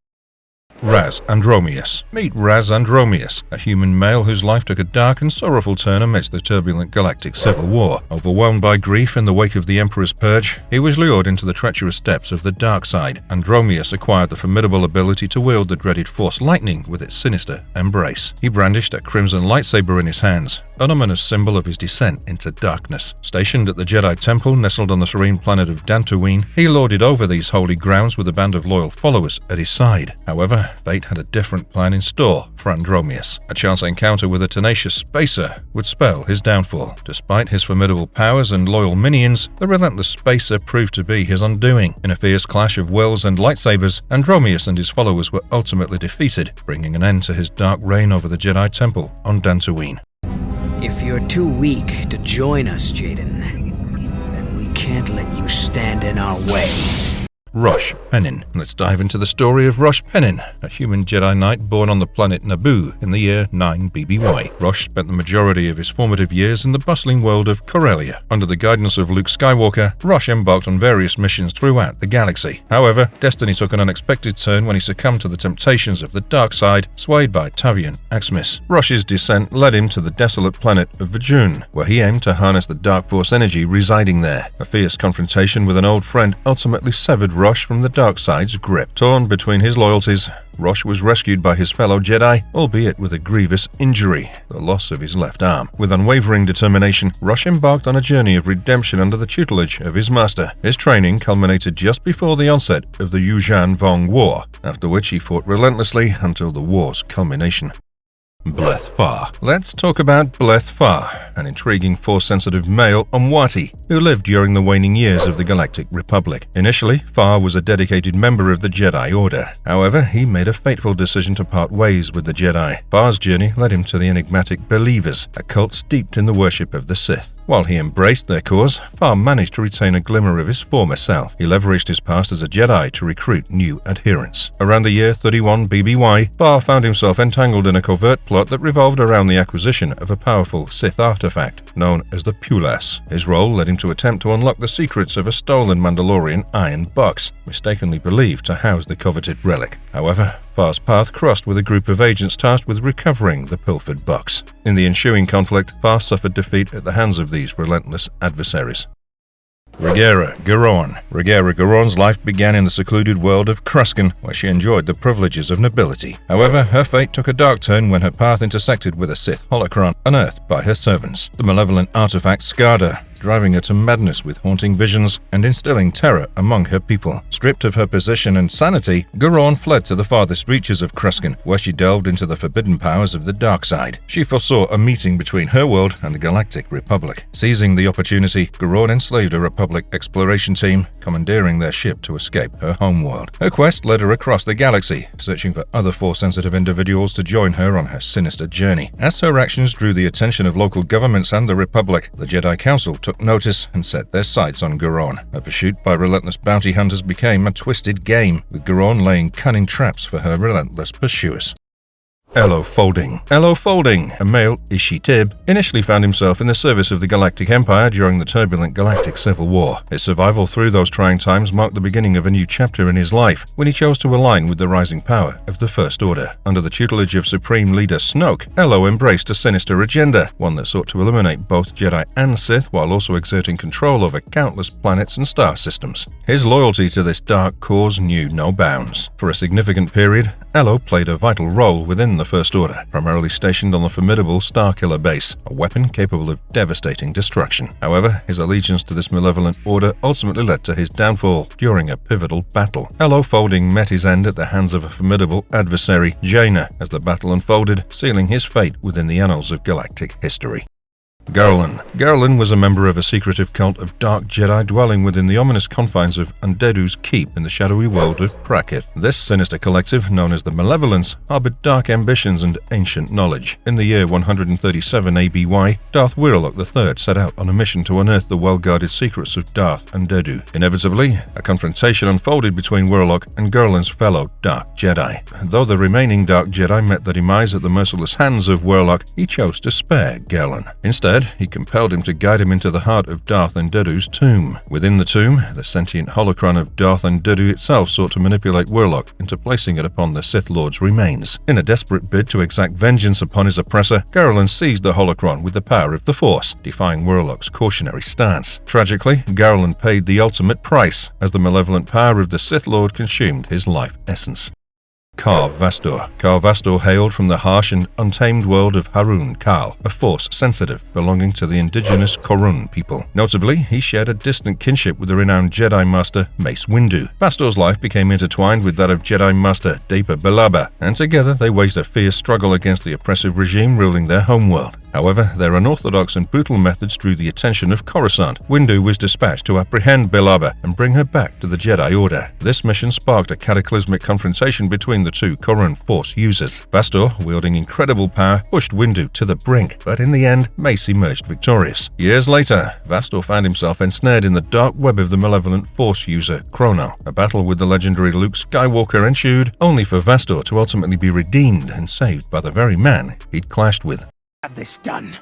Raz Andromus. Meet Raz Andromus, a human male whose life took a dark and sorrowful turn amidst the turbulent galactic civil war. Overwhelmed by grief in the wake of the Emperor's purge, he was lured into the treacherous depths of the dark side. Andromus acquired the formidable ability to wield the dreaded Force lightning with its sinister embrace. He brandished a crimson lightsaber in his hands, an ominous symbol of his descent into darkness. Stationed at the Jedi Temple nestled on the serene planet of Dantooine, he lorded over these holy grounds with a band of loyal followers at his side. However, fate had a different plan in store for Andromus. A chance encounter with a tenacious spacer would spell his downfall. Despite his formidable powers and loyal minions, the relentless spacer proved to be his undoing. In a fierce clash of wills and lightsabers, Andromus and his followers were ultimately defeated, bringing an end to his dark reign over the Jedi Temple on Dantooine. If you're too weak to join us, Jaden, then we can't let you stand in our way. Rash Pennin. Let's dive into the story of Rash Pennin, a human Jedi Knight born on the planet Naboo in the year 9 BBY. Rash spent the majority of his formative years in the bustling world of Corellia. Under the guidance of Luke Skywalker, Rash embarked on various missions throughout the galaxy. However, destiny took an unexpected turn when he succumbed to the temptations of the dark side, swayed by Tavion Axus. Rash's descent led him to the desolate planet of Vjun, where he aimed to harness the dark force energy residing there. A fierce confrontation with an old friend ultimately severed Rash from the dark side's grip. Torn between his loyalties, Rash was rescued by his fellow Jedi, albeit with a grievous injury, the loss of his left arm. With unwavering determination, Rash embarked on a journey of redemption under the tutelage of his master. His training culminated just before the onset of the Yuuzhan Vong War, after which he fought relentlessly until the war's culmination. Bleth Far. Let's talk about Bleth Far, an intriguing Force-sensitive male Umwati who lived during the waning years of the Galactic Republic. Initially, Far was a dedicated member of the Jedi Order. However, he made a fateful decision to part ways with the Jedi. Far's journey led him to the enigmatic Believers, a cult steeped in the worship of the Sith. While he embraced their cause, Far managed to retain a glimmer of his former self. He leveraged his past as a Jedi to recruit new adherents. Around the year 31 BBY, Far found himself entangled in a covert plot that revolved around the acquisition of a powerful Sith artifact known as the Pulas. His role led him to attempt to unlock the secrets of a stolen Mandalorian iron box, mistakenly believed to house the coveted relic. However, Far's path crossed with a group of agents tasked with recovering the pilfered box. In the ensuing conflict, Far suffered defeat at the hands of these relentless adversaries. Regera Gon. Regera Gon's life began in the secluded world of Kruskan, where she enjoyed the privileges of nobility. However, her fate took a dark turn when her path intersected with a Sith holocron unearthed by her servants. The malevolent artifact scarred her, driving her to madness with haunting visions and instilling terror among her people. Stripped of her position and sanity, Gon fled to the farthest reaches of Kruskan, where she delved into the forbidden powers of the dark side. She foresaw a meeting between her world and the Galactic Republic. Seizing the opportunity, Gon enslaved a Republic exploration team, commandeering their ship to escape her homeworld. Her quest led her across the galaxy, searching for other Force-sensitive individuals to join her on her sinister journey. As her actions drew the attention of local governments and the Republic, the Jedi Council took notice and set their sights on Gon. Her pursuit by relentless bounty hunters became a twisted game, with Gon laying cunning traps for her relentless pursuers. Elo Folding. Elo Folding, a male Ishitib, initially found himself in the service of the Galactic Empire during the turbulent Galactic Civil War. His survival through those trying times marked the beginning of a new chapter in his life, when he chose to align with the rising power of the First Order. Under the tutelage of Supreme Leader Snoke, Elo embraced a sinister agenda, one that sought to eliminate both Jedi and Sith while also exerting control over countless planets and star systems. His loyalty to this dark cause knew no bounds. For a significant period, Elo played a vital role within the First Order, primarily stationed on the formidable Starkiller base, a weapon capable of devastating destruction. However, his allegiance to this malevolent order ultimately led to his downfall during a pivotal battle. Elo Folding met his end at the hands of a formidable adversary, Jaina, as the battle unfolded, sealing his fate within the annals of galactic history. Garlan. Garlan was a member of a secretive cult of dark Jedi dwelling within the ominous confines of Undeadu's Keep in the shadowy world of Prakith. This sinister collective, known as the Malevolence, harbored dark ambitions and ancient knowledge. In the year 137 ABY, Darth Wirlock III set out on a mission to unearth the well-guarded secrets of Darth Undeadu. Inevitably, a confrontation unfolded between Wirlock and Garlan's fellow Dark Jedi. Though the remaining Dark Jedi met their demise at the merciless hands of Wirlock, he chose to spare Garlan. Instead, Instead, he compelled him to guide him into the heart of Darth Ndedu's tomb. Within the tomb, the sentient holocron of Darth Ndedu itself sought to manipulate Warlock into placing it upon the Sith Lord's remains. In a desperate bid to exact vengeance upon his oppressor, Garland seized the holocron with the power of the Force, defying Warlock's cautionary stance. Tragically, Garland paid the ultimate price, as the malevolent power of the Sith Lord consumed his life essence. Kar Vastor. Kar Vastor hailed from the harsh and untamed world of Harun Kal, a Force sensitive belonging to the indigenous Korun people. Notably, he shared a distant kinship with the renowned Jedi Master Mace Windu. Vastor's life became intertwined with that of Jedi Master Depa Billaba, and together they waged a fierce struggle against the oppressive regime ruling their homeworld. However, their unorthodox and brutal methods drew the attention of Coruscant. Windu was dispatched to apprehend Billaba and bring her back to the Jedi Order. This mission sparked a cataclysmic confrontation between the two Korun Force users. Vastor, wielding incredible power, pushed Windu to the brink, but in the end, Mace emerged victorious. Years later, Vastor found himself ensnared in the dark web of the malevolent Force user Chronal. A battle with the legendary Luke Skywalker ensued, only for Vastor to ultimately be redeemed and saved by the very man he'd clashed with. Have this done.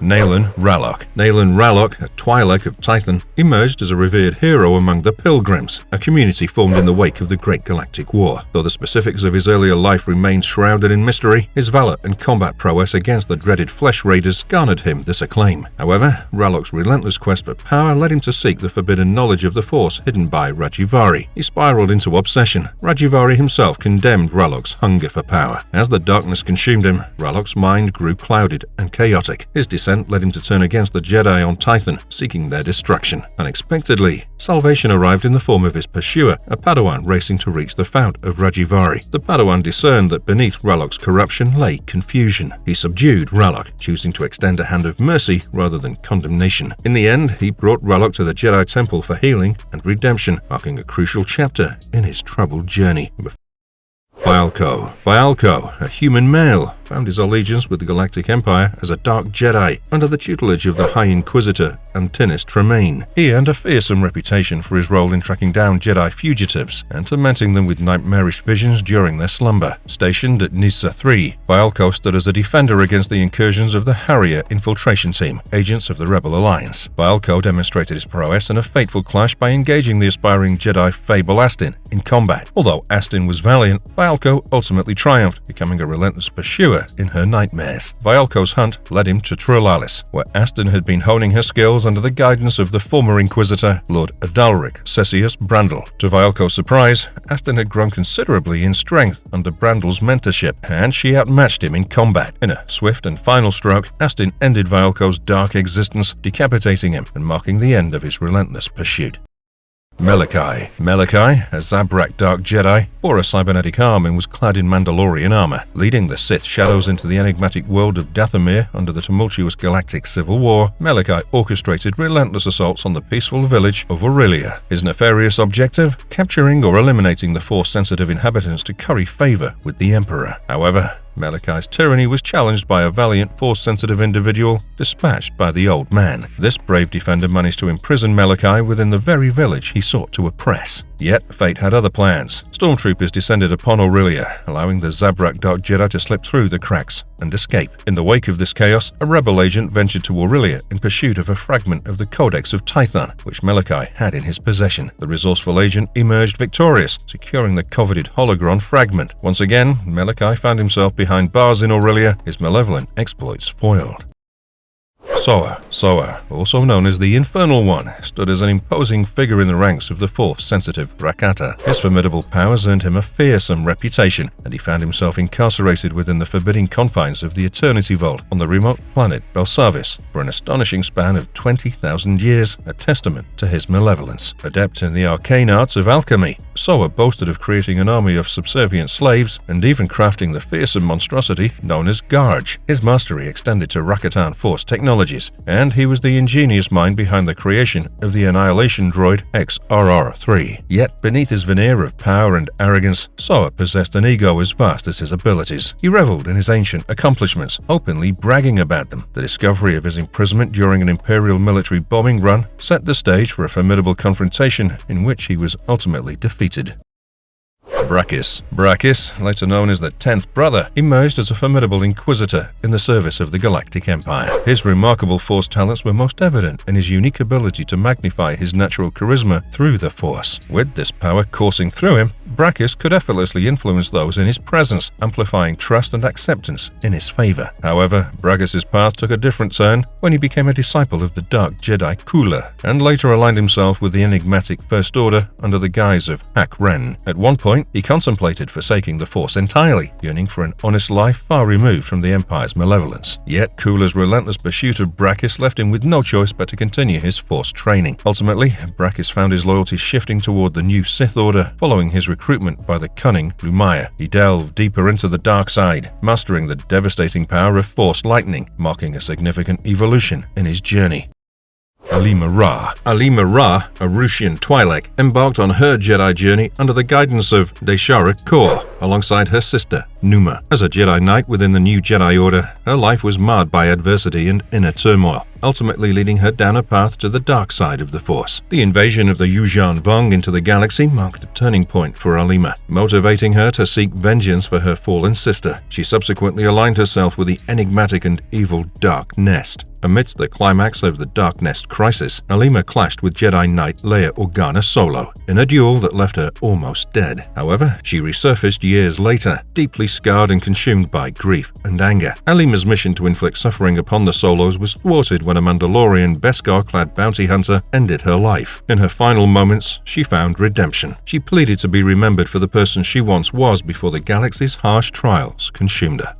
Naylan Ralok. Naylan Ralok, a Twi'lek of Tython, emerged as a revered hero among the Pilgrims, a community formed in the wake of the Great Galactic War. Though the specifics of his earlier life remained shrouded in mystery, his valor and combat prowess against the dreaded Flesh Raiders garnered him this acclaim. However, Ralok's relentless quest for power led him to seek the forbidden knowledge of the Force hidden by Rajivari. He spiraled into obsession. Rajivari himself condemned Ralok's hunger for power. As the darkness consumed him, Ralok's mind grew clouded and chaotic. His descent led him to turn against the Jedi on Tython, seeking their destruction. Unexpectedly, salvation arrived in the form of his pursuer, a Padawan racing to reach the fount of Rajivari. The Padawan discerned that beneath Ralok's corruption lay confusion. He subdued Ralok, choosing to extend a hand of mercy rather than condemnation. In the end, he brought Ralok to the Jedi Temple for healing and redemption, marking a crucial chapter in his troubled journey. Bialko. Bialko, a human male, found his allegiance with the Galactic Empire as a Dark Jedi under the tutelage of the High Inquisitor Antinnis Tremaine. He earned a fearsome reputation for his role in tracking down Jedi fugitives and tormenting them with nightmarish visions during their slumber. Stationed at Nissa 3, Bialko stood as a defender against the incursions of the Harrier infiltration team, agents of the Rebel Alliance. Bialko demonstrated his prowess in a fateful clash by engaging the aspiring Jedi Fable Astin in combat. Although Astin was valiant, Bialko ultimately triumphed, becoming a relentless pursuer in her nightmares. Bialko's hunt led him to Trulalis, where Astin had been honing her skills under the guidance of the former Inquisitor, Lord Adalric Cessius Brandle. To Bialko's surprise, Astin had grown considerably in strength under Brandle's mentorship, and she outmatched him in combat. In a swift and final stroke, Astin ended Bialko's dark existence, decapitating him and marking the end of his relentless pursuit. Melikai. Melikai, a Zabrak Dark Jedi, bore a cybernetic arm and was clad in Mandalorian armor. Leading the Sith shadows into the enigmatic world of Dathomir under the tumultuous galactic civil war, Melikai orchestrated relentless assaults on the peaceful village of Aurelia. His nefarious objective? Capturing or eliminating the Force-sensitive inhabitants to curry favor with the Emperor. However, Melikai's tyranny was challenged by a valiant Force-sensitive individual dispatched by the Old Man. This brave defender managed to imprison Melikai within the very village he sought to oppress. Yet, fate had other plans. Stormtroopers descended upon Aurelia, allowing the Zabrak Dark Jedi to slip through the cracks and escape. In the wake of this chaos, a rebel agent ventured to Aurelia in pursuit of a fragment of the Codex of Tython, which Melikai had in his possession. The resourceful agent emerged victorious, securing the coveted hologron fragment. Once again, Melikai found himself behind bars in Aurelia, his malevolent exploits foiled. Soa. Soa, also known as the Infernal One, stood as an imposing figure in the ranks of the Force-sensitive Rakata. His formidable powers earned him a fearsome reputation, and he found himself incarcerated within the forbidding confines of the Eternity Vault on the remote planet Belsavis for an astonishing span of 20,000 years, a testament to his malevolence. Adept in the arcane arts of alchemy, Soa boasted of creating an army of subservient slaves and even crafting the fearsome monstrosity known as Garge. His mastery extended to Rakatan Force technologies, and he was the ingenious mind behind the creation of the annihilation droid XRR-3. Yet, beneath his veneer of power and arrogance, Soa possessed an ego as vast as his abilities. He reveled in his ancient accomplishments, openly bragging about them. The discovery of his imprisonment during an Imperial military bombing run set the stage for a formidable confrontation in which he was ultimately defeated. Brakis. Brakis, later known as the 10th Brother, emerged as a formidable inquisitor in the service of the Galactic Empire. His remarkable Force talents were most evident in his unique ability to magnify his natural charisma through the Force. With this power coursing through him, Brakis could effortlessly influence those in his presence, amplifying trust and acceptance in his favor. However, Brakis' path took a different turn when he became a disciple of the Dark Jedi Cooler, and later aligned himself with the enigmatic First Order under the guise of Hak Ren. At one point, he contemplated forsaking the Force entirely, yearning for an honest life far removed from the Empire's malevolence. Yet, Cooler's relentless pursuit of Brakis left him with no choice but to continue his Force training. Ultimately, Brakis found his loyalty shifting toward the new Sith Order following his recruitment by the cunning Lumaya. He delved deeper into the dark side, mastering the devastating power of Force lightning, marking a significant evolution in his journey. Elive Ora. Elive Ora, a Rushian Twi'lek, embarked on her Jedi journey under the guidance of Regera Gon, alongside her sister, Numa. As a Jedi Knight within the new Jedi Order, her life was marred by adversity and inner turmoil, ultimately leading her down a path to the dark side of the Force. The invasion of the Yuuzhan Vong into the galaxy marked a turning point for Elive, motivating her to seek vengeance for her fallen sister. She subsequently aligned herself with the enigmatic and evil Dark Nest. Amidst the climax of the Dark Nest crisis, Elive clashed with Jedi Knight Leia Organa solo, in a duel that left her almost dead. However, she resurfaced years later, deeply scarred and consumed by grief and anger. Elive's mission to inflict suffering upon the Solos was thwarted when a Mandalorian Beskar-clad bounty hunter ended her life. In her final moments, she found redemption. She pleaded to be remembered for the person she once was before the galaxy's harsh trials consumed her.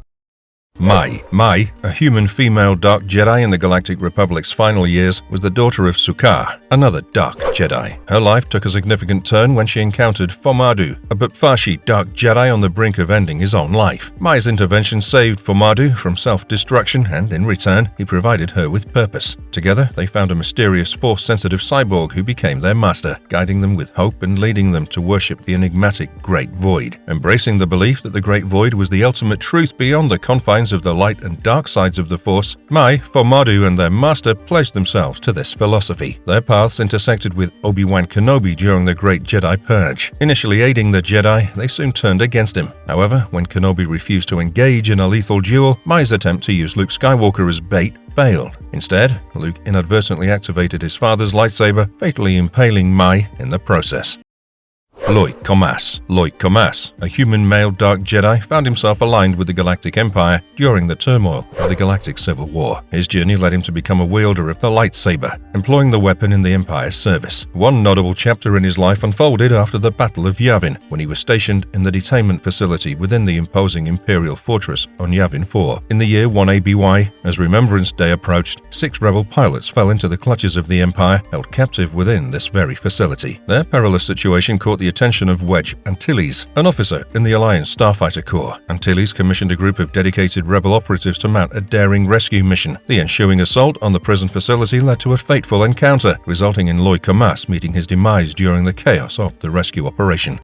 Mai, a human female Dark Jedi in the Galactic Republic's final years, was the daughter of Sukar, another Dark Jedi. Her life took a significant turn when she encountered Fomadu, a Butfashi Dark Jedi on the brink of ending his own life. Mai's intervention saved Fomadu from self-destruction, and in return, he provided her with purpose. Together, they found a mysterious Force-sensitive cyborg who became their master, guiding them with hope and leading them to worship the enigmatic Great Void. Embracing the belief that the Great Void was the ultimate truth beyond the confines of the light and dark sides of the Force, Mai, Fomadu, and their master pledged themselves to this philosophy. Their paths intersected with Obi-Wan Kenobi during the Great Jedi Purge. Initially aiding the Jedi, they soon turned against him. However, when Kenobi refused to engage in a lethal duel, Mai's attempt to use Luke Skywalker as bait failed. Instead, Luke inadvertently activated his father's lightsaber, fatally impaling Mai in the process. Loic Comas, a human male Dark Jedi, found himself aligned with the Galactic Empire during the turmoil of the Galactic Civil War. His journey led him to become a wielder of the lightsaber, employing the weapon in the Empire's service. One notable chapter in his life unfolded after the Battle of Yavin, when he was stationed in the detainment facility within the imposing Imperial fortress on Yavin 4. In the year 1 ABY, as Remembrance Day approached, 6 rebel pilots fell into the clutches of the Empire, held captive within this very facility. Their perilous situation caught the attention of Wedge Antilles, an officer in the Alliance Starfighter Corps. Antilles commissioned a group of dedicated rebel operatives to mount a daring rescue mission. The ensuing assault on the prison facility led to a fateful encounter, resulting in Loic Comas meeting his demise during the chaos of the rescue operation.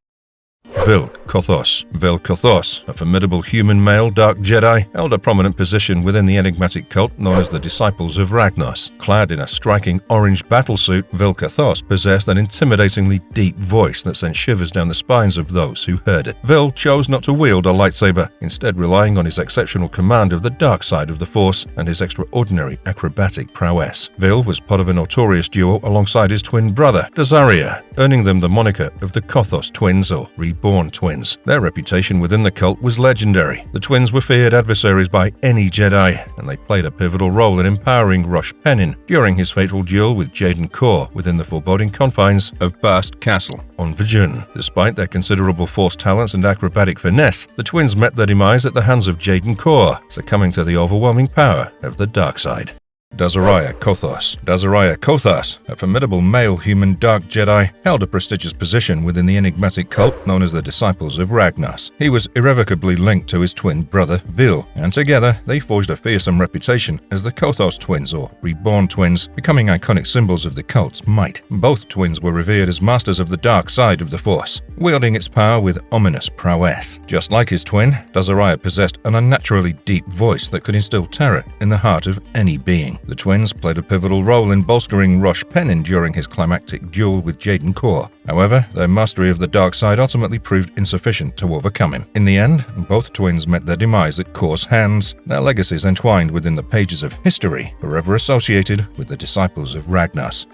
Vil Kothos, a formidable human male Dark Jedi, held a prominent position within the enigmatic cult known as the Disciples of Ragnos. Clad in a striking orange battlesuit, Vil Kothos possessed an intimidatingly deep voice that sent shivers down the spines of those who heard it. Vil chose not to wield a lightsaber, instead relying on his exceptional command of the dark side of the Force and his extraordinary acrobatic prowess. Vil was part of a notorious duo alongside his twin brother, Dazaria, earning them the moniker of the Kos Twins, or Reborn Twins. Their reputation within the cult was legendary. The twins were feared adversaries by any Jedi, and they played a pivotal role in empowering Rash Pennin during his fateful duel with Jaden Korr within the foreboding confines of Bast Castle on Vjun. Despite their considerable Force talents and acrobatic finesse, the twins met their demise at the hands of Jaden Korr, succumbing to the overwhelming power of the dark side. Dazaria Kothas, a formidable male human Dark Jedi, held a prestigious position within the enigmatic cult known as the Disciples of Ragnos. He was irrevocably linked to his twin brother, Vil, and together they forged a fearsome reputation as the Kothos Twins, or Reborn Twins, becoming iconic symbols of the cult's might. Both twins were revered as masters of the dark side of the Force, wielding its power with ominous prowess. Just like his twin, Dazaria possessed an unnaturally deep voice that could instill terror in the heart of any being. training. The twins played a pivotal role in bolstering Rash Pennin during his climactic duel with Jaden Korr. However, their mastery of the dark side ultimately proved insufficient to overcome him. In the end, both twins met their demise at Korr's hands, their legacies entwined within the pages of history, forever associated with the disciples of Ragnas.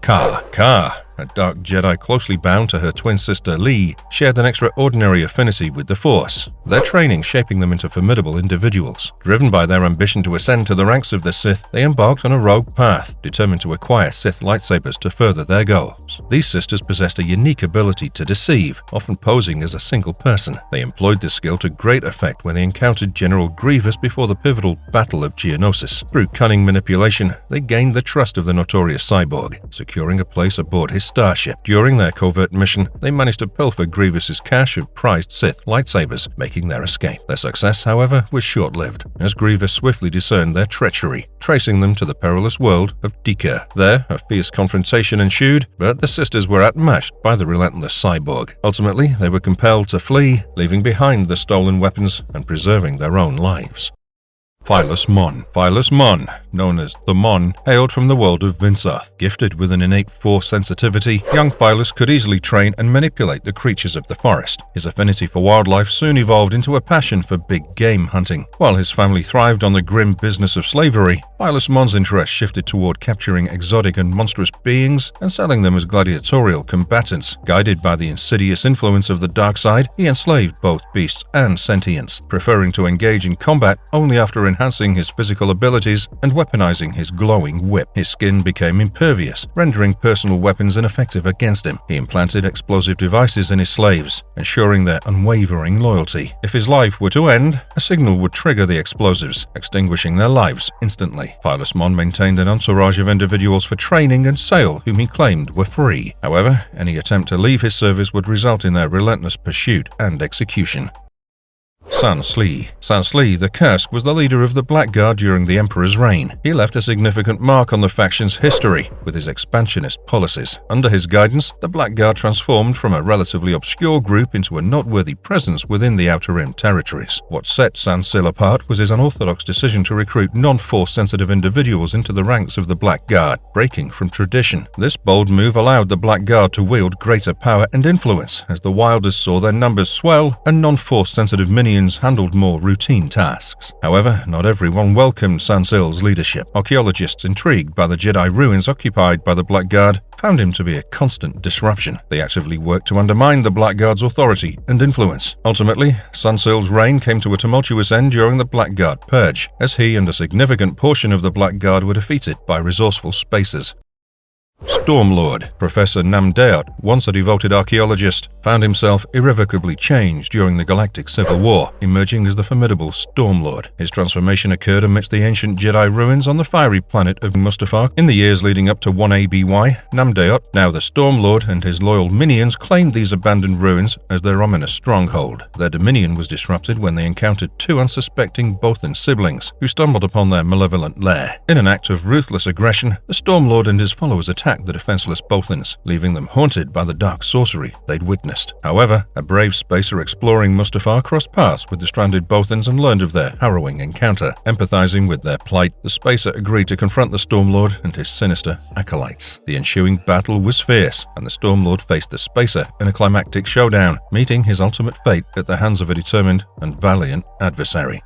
Kar, a dark Jedi closely bound to her twin sister Lee, shared an extraordinary affinity with the Force, their training shaping them into formidable individuals. Driven by their ambition to ascend to the ranks of the Sith, they embarked on a rogue path, determined to acquire Sith lightsabers to further their goals. These sisters possessed a unique ability to deceive, often posing as a single person. They employed this skill to great effect when they encountered General Grievous before the pivotal Battle of Geonosis. Through cunning manipulation, they gained the trust of the notorious cyborg, securing a place aboard his starship. During their covert mission, they managed to pilfer Grievous's cache of prized Sith lightsabers, making their escape. Their success, however, was short-lived, as Grievous swiftly discerned their treachery, tracing them to the perilous world of Dika. There, a fierce confrontation ensued, but the sisters were outmatched by the relentless cyborg. Ultimately, they were compelled to flee, leaving behind the stolen weapons and preserving their own lives. Phus Mon, known as the Mon, hailed from the world of Vinsath. Gifted with an innate force sensitivity, young Phus could easily train and manipulate the creatures of the forest. His affinity for wildlife soon evolved into a passion for big game hunting. While his family thrived on the grim business of slavery, Phus Mon's interest shifted toward capturing exotic and monstrous beings and selling them as gladiatorial combatants. Guided by the insidious influence of the dark side, he enslaved both beasts and sentients, preferring to engage in combat only after enhancing his physical abilities and weaponizing his glowing whip. His skin became impervious, rendering personal weapons ineffective against him. He implanted explosive devices in his slaves, ensuring their unwavering loyalty. If his life were to end, a signal would trigger the explosives, extinguishing their lives instantly. Phus Mon maintained an entourage of individuals for training and sale whom he claimed were free. However, any attempt to leave his service would result in their relentless pursuit and execution. San Slee, the Kursk, was the leader of the Blackguard during the Emperor's reign. He left a significant mark on the faction's history with his expansionist policies. Under his guidance, the Blackguard transformed from a relatively obscure group into a noteworthy presence within the Outer Rim territories. What set San Slee apart was his unorthodox decision to recruit non-force-sensitive individuals into the ranks of the Blackguard, breaking from tradition. This bold move allowed the Blackguard to wield greater power and influence, as the Wilders saw their numbers swell and non-force-sensitive minions handled more routine tasks. However, not everyone welcomed San Slee's leadership. Archaeologists intrigued by the Jedi ruins occupied by the Blackguard found him to be a constant disruption. They actively worked to undermine the Blackguard's authority and influence. Ultimately, San Slee's reign came to a tumultuous end during the Blackguard Purge, as he and a significant portion of the Blackguard were defeated by resourceful spacers. Stormlord. Professor Nam Daerah, once a devoted archaeologist, found himself irrevocably changed during the Galactic Civil War, emerging as the formidable Stormlord. His transformation occurred amidst the ancient Jedi ruins on the fiery planet of Mustafar. In the years leading up to 1 ABY, Nam Daerah, now the Stormlord, and his loyal minions claimed these abandoned ruins as their ominous stronghold. Their dominion was disrupted when they encountered two unsuspecting Bothan siblings, who stumbled upon their malevolent lair. In an act of ruthless aggression, the Stormlord and his followers attacked the defenseless Bothans, leaving them haunted by the dark sorcery they'd witnessed. However, a brave spacer exploring Mustafar crossed paths with the stranded Bothans and learned of their harrowing encounter. Empathizing with their plight, the spacer agreed to confront the Stormlord and his sinister acolytes. The ensuing battle was fierce, and the Stormlord faced the spacer in a climactic showdown, meeting his ultimate fate at the hands of a determined and valiant adversary.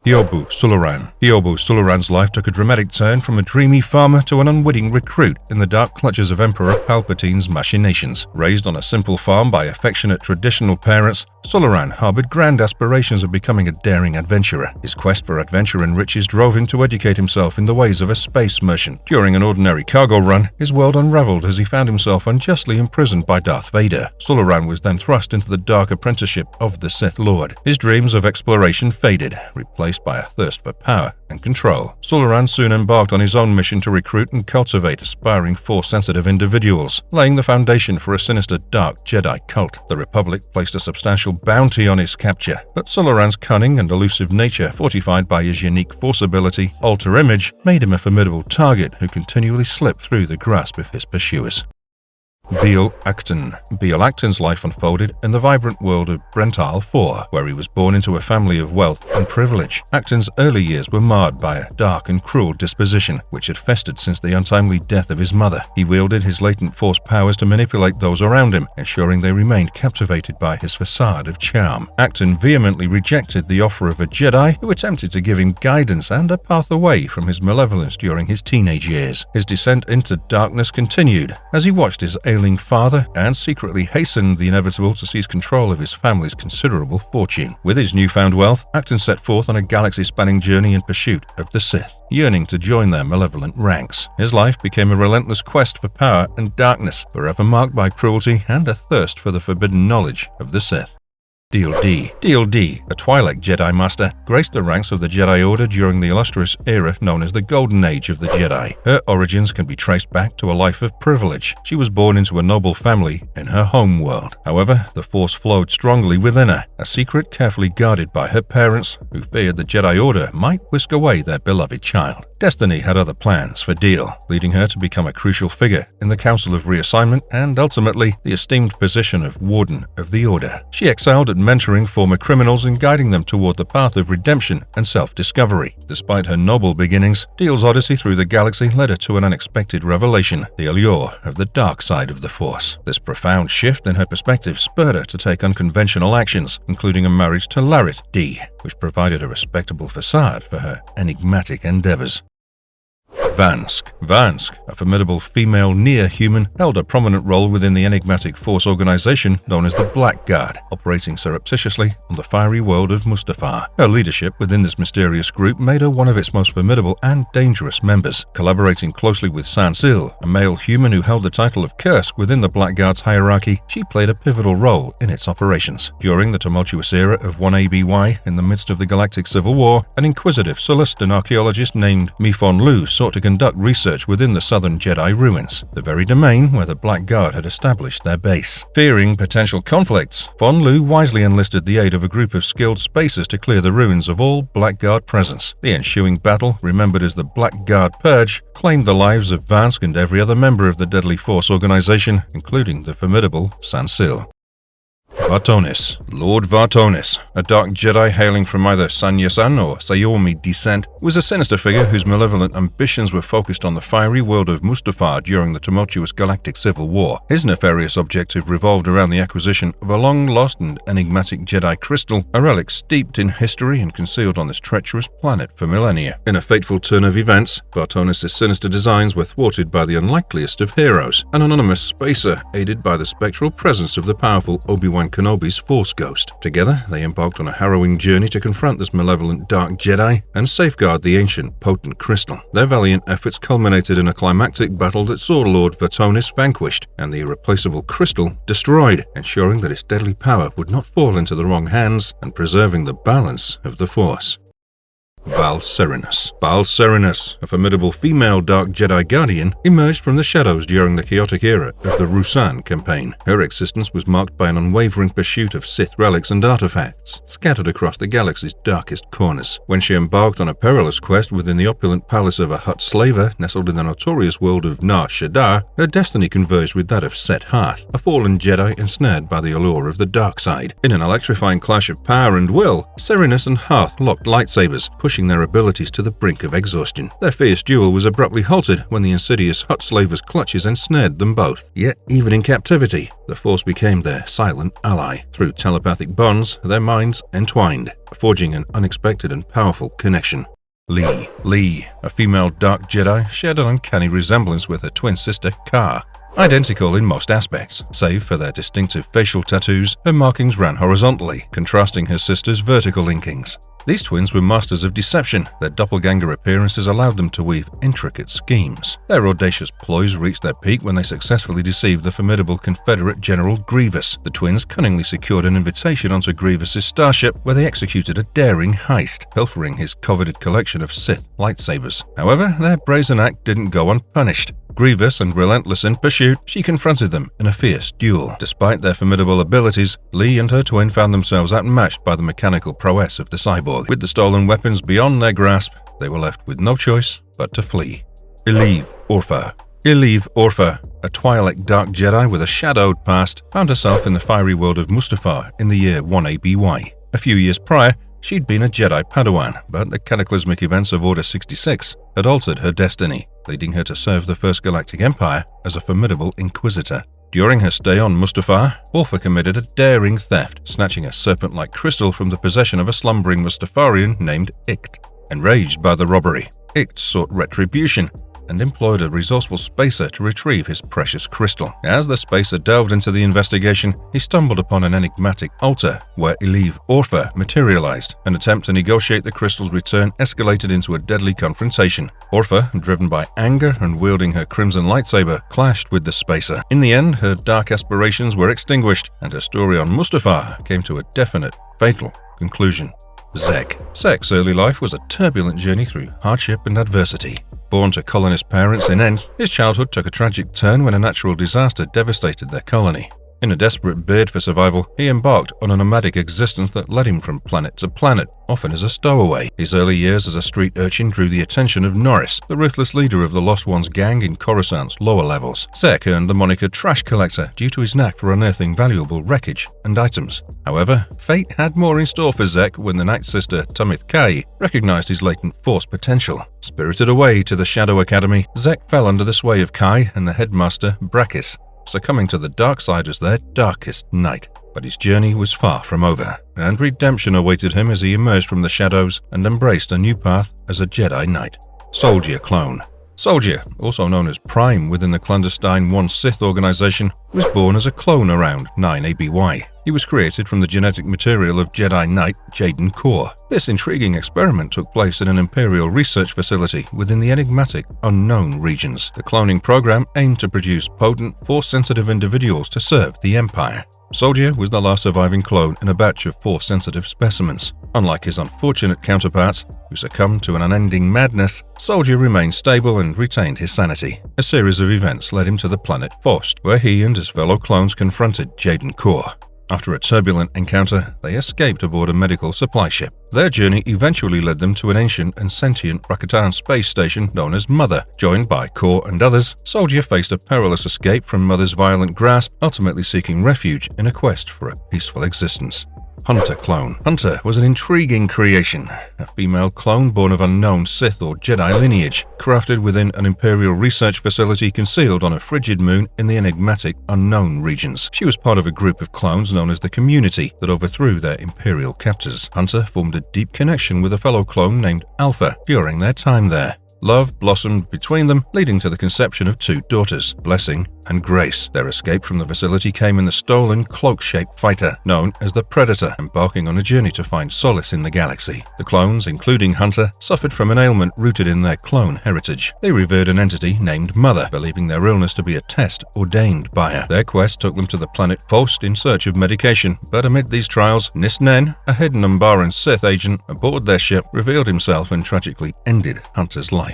Hobu Suan's life took a dramatic turn from a dreamy farmer to an unwitting recruit in the dark clutches of Emperor Palpatine's machinations. Raised on a simple farm by affectionate traditional parents, Suan harbored grand aspirations of becoming a daring adventurer. His quest for adventure and riches drove him to educate himself in the ways of a space merchant. During an ordinary cargo run, his world unraveled as he found himself unjustly imprisoned by Darth Vader. Suan was then thrust into the dark apprenticeship of the Sith Lord. His dreams of exploration faded, replaced by a thirst for power and control. Suan soon embarked on his own mission to recruit and cultivate aspiring Force-sensitive individuals, laying the foundation for a sinister dark Jedi cult. The Republic placed a substantial bounty on his capture, but Suan's cunning and elusive nature, fortified by his unique Force ability, Alter Image, made him a formidable target who continually slipped through the grasp of his pursuers. Beal Acton. Beal Acton's life unfolded in the vibrant world of Brental IV, where he was born into a family of wealth and privilege. Acton's early years were marred by a dark and cruel disposition, which had festered since the untimely death of his mother. He wielded his latent force powers to manipulate those around him, ensuring they remained captivated by his facade of charm. Acton vehemently rejected the offer of a Jedi who attempted to give him guidance and a path away from his malevolence during his teenage years. His descent into darkness continued as he watched his ailing father and secretly hastened the inevitable to seize control of his family's considerable fortune. With his newfound wealth, Acton set forth on a galaxy-spanning journey in pursuit of the Sith, yearning to join their malevolent ranks. His life became a relentless quest for power and darkness, forever marked by cruelty and a thirst for the forbidden knowledge of the Sith. Deel D. Deel D, a Twi'lek Jedi Master, graced the ranks of the Jedi Order during the illustrious era known as the Golden Age of the Jedi. Her origins can be traced back to a life of privilege. She was born into a noble family in her home world. However, the Force flowed strongly within her, a secret carefully guarded by her parents, who feared the Jedi Order might whisk away their beloved child. Destiny had other plans for Deel, leading her to become a crucial figure in the Council of Reassignment and ultimately the esteemed position of Warden of the Order. She excelled at mentoring former criminals and guiding them toward the path of redemption and self-discovery. Despite her noble beginnings, Deel's odyssey through the galaxy led her to an unexpected revelation, the allure of the dark side of the Force. This profound shift in her perspective spurred her to take unconventional actions, including a marriage to Larith D, which provided a respectable facade for her enigmatic endeavors. Vansk, a formidable female near-human, held a prominent role within the enigmatic Force organization known as the Blackguard, operating surreptitiously on the fiery world of Mustafar. Her leadership within this mysterious group made her one of its most formidable and dangerous members. Collaborating closely with Sansil, a male human who held the title of Kursk within the Blackguard's hierarchy, she played a pivotal role in its operations. During the tumultuous era of 1ABY, in the midst of the Galactic Civil War, an inquisitive Celestin archaeologist named Mifon Lu sought to conduct research within the southern Jedi ruins, the very domain where the Blackguard had established their base. Fearing potential conflicts, Von Lu wisely enlisted the aid of a group of skilled spacers to clear the ruins of all Blackguard presence. The ensuing battle, remembered as the Blackguard Purge, claimed the lives of Vansk and every other member of the deadly Force organization, including the formidable Sansil. Vartonis. Lord Vartonis, a dark Jedi hailing from either Sanyasan or Sayomi descent, was a sinister figure whose malevolent ambitions were focused on the fiery world of Mustafar during the tumultuous Galactic Civil War. His nefarious objective revolved around the acquisition of a long-lost and enigmatic Jedi crystal, a relic steeped in history and concealed on this treacherous planet for millennia. In a fateful turn of events, Vartonis' sinister designs were thwarted by the unlikeliest of heroes, an anonymous spacer aided by the spectral presence of the powerful Obi-Wan Kenobi's Force Ghost. Together, they embarked on a harrowing journey to confront this malevolent dark Jedi and safeguard the ancient, potent crystal. Their valiant efforts culminated in a climactic battle that saw Lord Vartonis vanquished and the irreplaceable crystal destroyed, ensuring that its deadly power would not fall into the wrong hands and preserving the balance of the Force. Bal Serenus. Bal Serenus, a formidable female Dark Jedi Guardian, emerged from the shadows during the chaotic era of the Ruusan campaign. Her existence was marked by an unwavering pursuit of Sith relics and artifacts, scattered across the galaxy's darkest corners. When she embarked on a perilous quest within the opulent palace of a Hutt slaver nestled in the notorious world of Nar Shaddaa, her destiny converged with that of Set Hearth, a fallen Jedi ensnared by the allure of the dark side. In an electrifying clash of power and will, Serenus and Hearth locked lightsabers, pushing their abilities to the brink of exhaustion. Their fierce duel was abruptly halted when the insidious Hutt slaver's clutches ensnared them both. Yet, even in captivity, the Force became their silent ally. Through telepathic bonds, their minds entwined, forging an unexpected and powerful connection. Lee, a female Dark Jedi, shared an uncanny resemblance with her twin sister, Kar. Identical in most aspects, save for their distinctive facial tattoos, her markings ran horizontally, contrasting her sister's vertical inkings. These twins were masters of deception. Their doppelganger appearances allowed them to weave intricate schemes. Their audacious ploys reached their peak when they successfully deceived the formidable Confederate General Grievous. The twins cunningly secured an invitation onto Grievous's starship, where they executed a daring heist, pilfering his coveted collection of Sith lightsabers. However, their brazen act didn't go unpunished. Grievous and relentless in pursuit, she confronted them in a fierce duel. Despite their formidable abilities, Lee and her twin found themselves outmatched by the mechanical prowess of the cyborg. With the stolen weapons beyond their grasp, they were left with no choice but to flee. Elive Ora. Elive Ora, a Twi'lek Dark Jedi with a shadowed past, found herself in the fiery world of Mustafar in the year 1 ABY. A few years prior, she'd been a Jedi Padawan, but the cataclysmic events of Order 66 had altered her destiny, leading her to serve the First Galactic Empire as a formidable Inquisitor. During her stay on Mustafar, Orpha committed a daring theft, snatching a serpent-like crystal from the possession of a slumbering Mustafarian named Ikt. Enraged by the robbery, Ikt sought retribution and employed a resourceful spacer to retrieve his precious crystal. As the spacer delved into the investigation, he stumbled upon an enigmatic altar where Elive Ora materialized. An attempt to negotiate the crystal's return escalated into a deadly confrontation. Orpha, driven by anger and wielding her crimson lightsaber, clashed with the spacer. In the end, her dark aspirations were extinguished, and her story on Mustafar came to a definite, fatal conclusion. Zek's early life was a turbulent journey through hardship and adversity. Born to colonist parents in End, his childhood took a tragic turn when a natural disaster devastated their colony. In a desperate bid for survival, he embarked on a nomadic existence that led him from planet to planet, often as a stowaway. His early years as a street urchin drew the attention of Norris, the ruthless leader of the Lost Ones gang in Coruscant's lower levels. Zek earned the moniker Trash Collector due to his knack for unearthing valuable wreckage and items. However, fate had more in store for Zek when the Night Sister Tamith Kai recognized his latent Force potential. Spirited away to the Shadow Academy, Zek fell under the sway of Kai and the headmaster Brakis, succumbing to the dark side as their darkest night. But his journey was far from over, and redemption awaited him as he emerged from the shadows and embraced a new path as a Jedi Knight. Soldier Clone. Soldier, also known as Prime within the clandestine One Sith organization, was born as a clone around 9 ABY. He was created from the genetic material of Jedi Knight Jaden Korr. This intriguing experiment took place in an Imperial research facility within the enigmatic Unknown regions. The cloning program aimed to produce potent, Force-sensitive individuals to serve the Empire. Soldier was the last surviving clone in a batch of Force-sensitive specimens. Unlike his unfortunate counterparts, who succumbed to an unending madness, Soldier remained stable and retained his sanity. A series of events led him to the planet Fost, where he and his fellow clones confronted Jaden Korr. After a turbulent encounter, they escaped aboard a medical supply ship. Their journey eventually led them to an ancient and sentient Rakatan space station known as Mother. Joined by Korr and others, Soldier faced a perilous escape from Mother's violent grasp, ultimately seeking refuge in a quest for a peaceful existence. Hunter Clone. Hunter was an intriguing creation, a female clone born of unknown Sith or Jedi lineage, crafted within an Imperial research facility concealed on a frigid moon in the enigmatic Unknown regions. She was part of a group of clones known as the Community that overthrew their Imperial captors. Hunter formed a deep connection with a fellow clone named Alpha during their time there. Love blossomed between them, leading to the conception of two daughters, Blessing and Grace. Their escape from the facility came in the stolen, cloak-shaped fighter known as the Predator, embarking on a journey to find solace in the galaxy. The clones, including Hunter, suffered from an ailment rooted in their clone heritage. They revered an entity named Mother, believing their illness to be a test ordained by her. Their quest took them to the planet Fost in search of medication, but amid these trials, Nen, a hidden Umbaran Sith agent aboard their ship, revealed himself and tragically ended Hunter's life.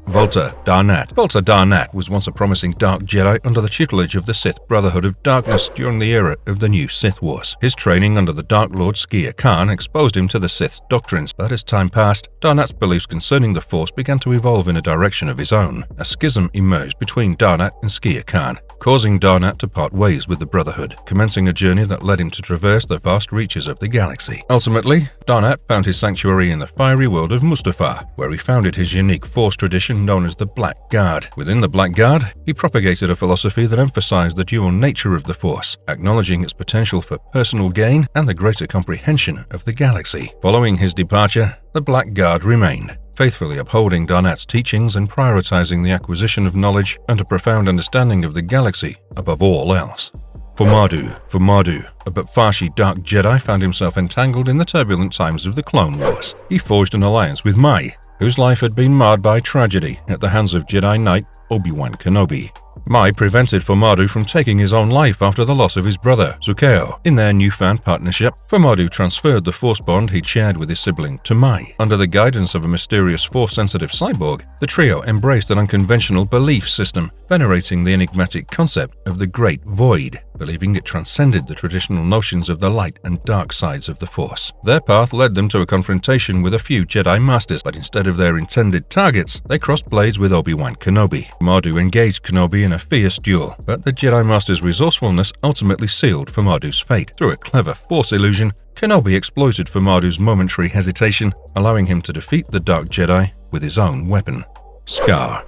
Vter Darat. Vter Darat was once a promising Dark Jedi under the tutelage of the Sith Brotherhood of Darkness during the era of the new Sith Wars. His training under the Dark Lord Skia Khan exposed him to the Sith's doctrines, but as time passed, Darat's beliefs concerning the Force began to evolve in a direction of his own. A schism emerged between Darat and Skia Khan, causing Darat to part ways with the Brotherhood, commencing a journey that led him to traverse the vast reaches of the galaxy. Ultimately, Darat found his sanctuary in the fiery world of Mustafar, where he founded his unique Force tradition known as the Black Guard. Within the Black Guard, he propagated a philosophy that emphasized the dual nature of the Force, acknowledging its potential for personal gain and the greater comprehension of the galaxy. Following his departure, the Black Guard remained, faithfully upholding Darat's teachings and prioritizing the acquisition of knowledge and a profound understanding of the galaxy above all else. Fomadu, a Butfashi Dark Jedi, found himself entangled in the turbulent times of the Clone Wars. He forged an alliance with Mai, whose life had been marred by tragedy at the hands of Jedi Knight Obi-Wan Kenobi. Mai prevented Fomadu from taking his own life after the loss of his brother, Zuccheo. In their newfound partnership, Fomadu transferred the Force bond he'd shared with his sibling to Mai. Under the guidance of a mysterious Force-sensitive cyborg, the trio embraced an unconventional belief system, venerating the enigmatic concept of the Great Void. believing it transcended the traditional notions of the light and dark sides of the Force. Their path led them to a confrontation with a few Jedi Masters, but instead of their intended targets, they crossed blades with Obi-Wan Kenobi. Mardu engaged Kenobi in a fierce duel, but the Jedi Master's resourcefulness ultimately sealed Mardu's fate. Through a clever Force illusion, Kenobi exploited Mardu's momentary hesitation, allowing him to defeat the Dark Jedi with his own weapon. Scar,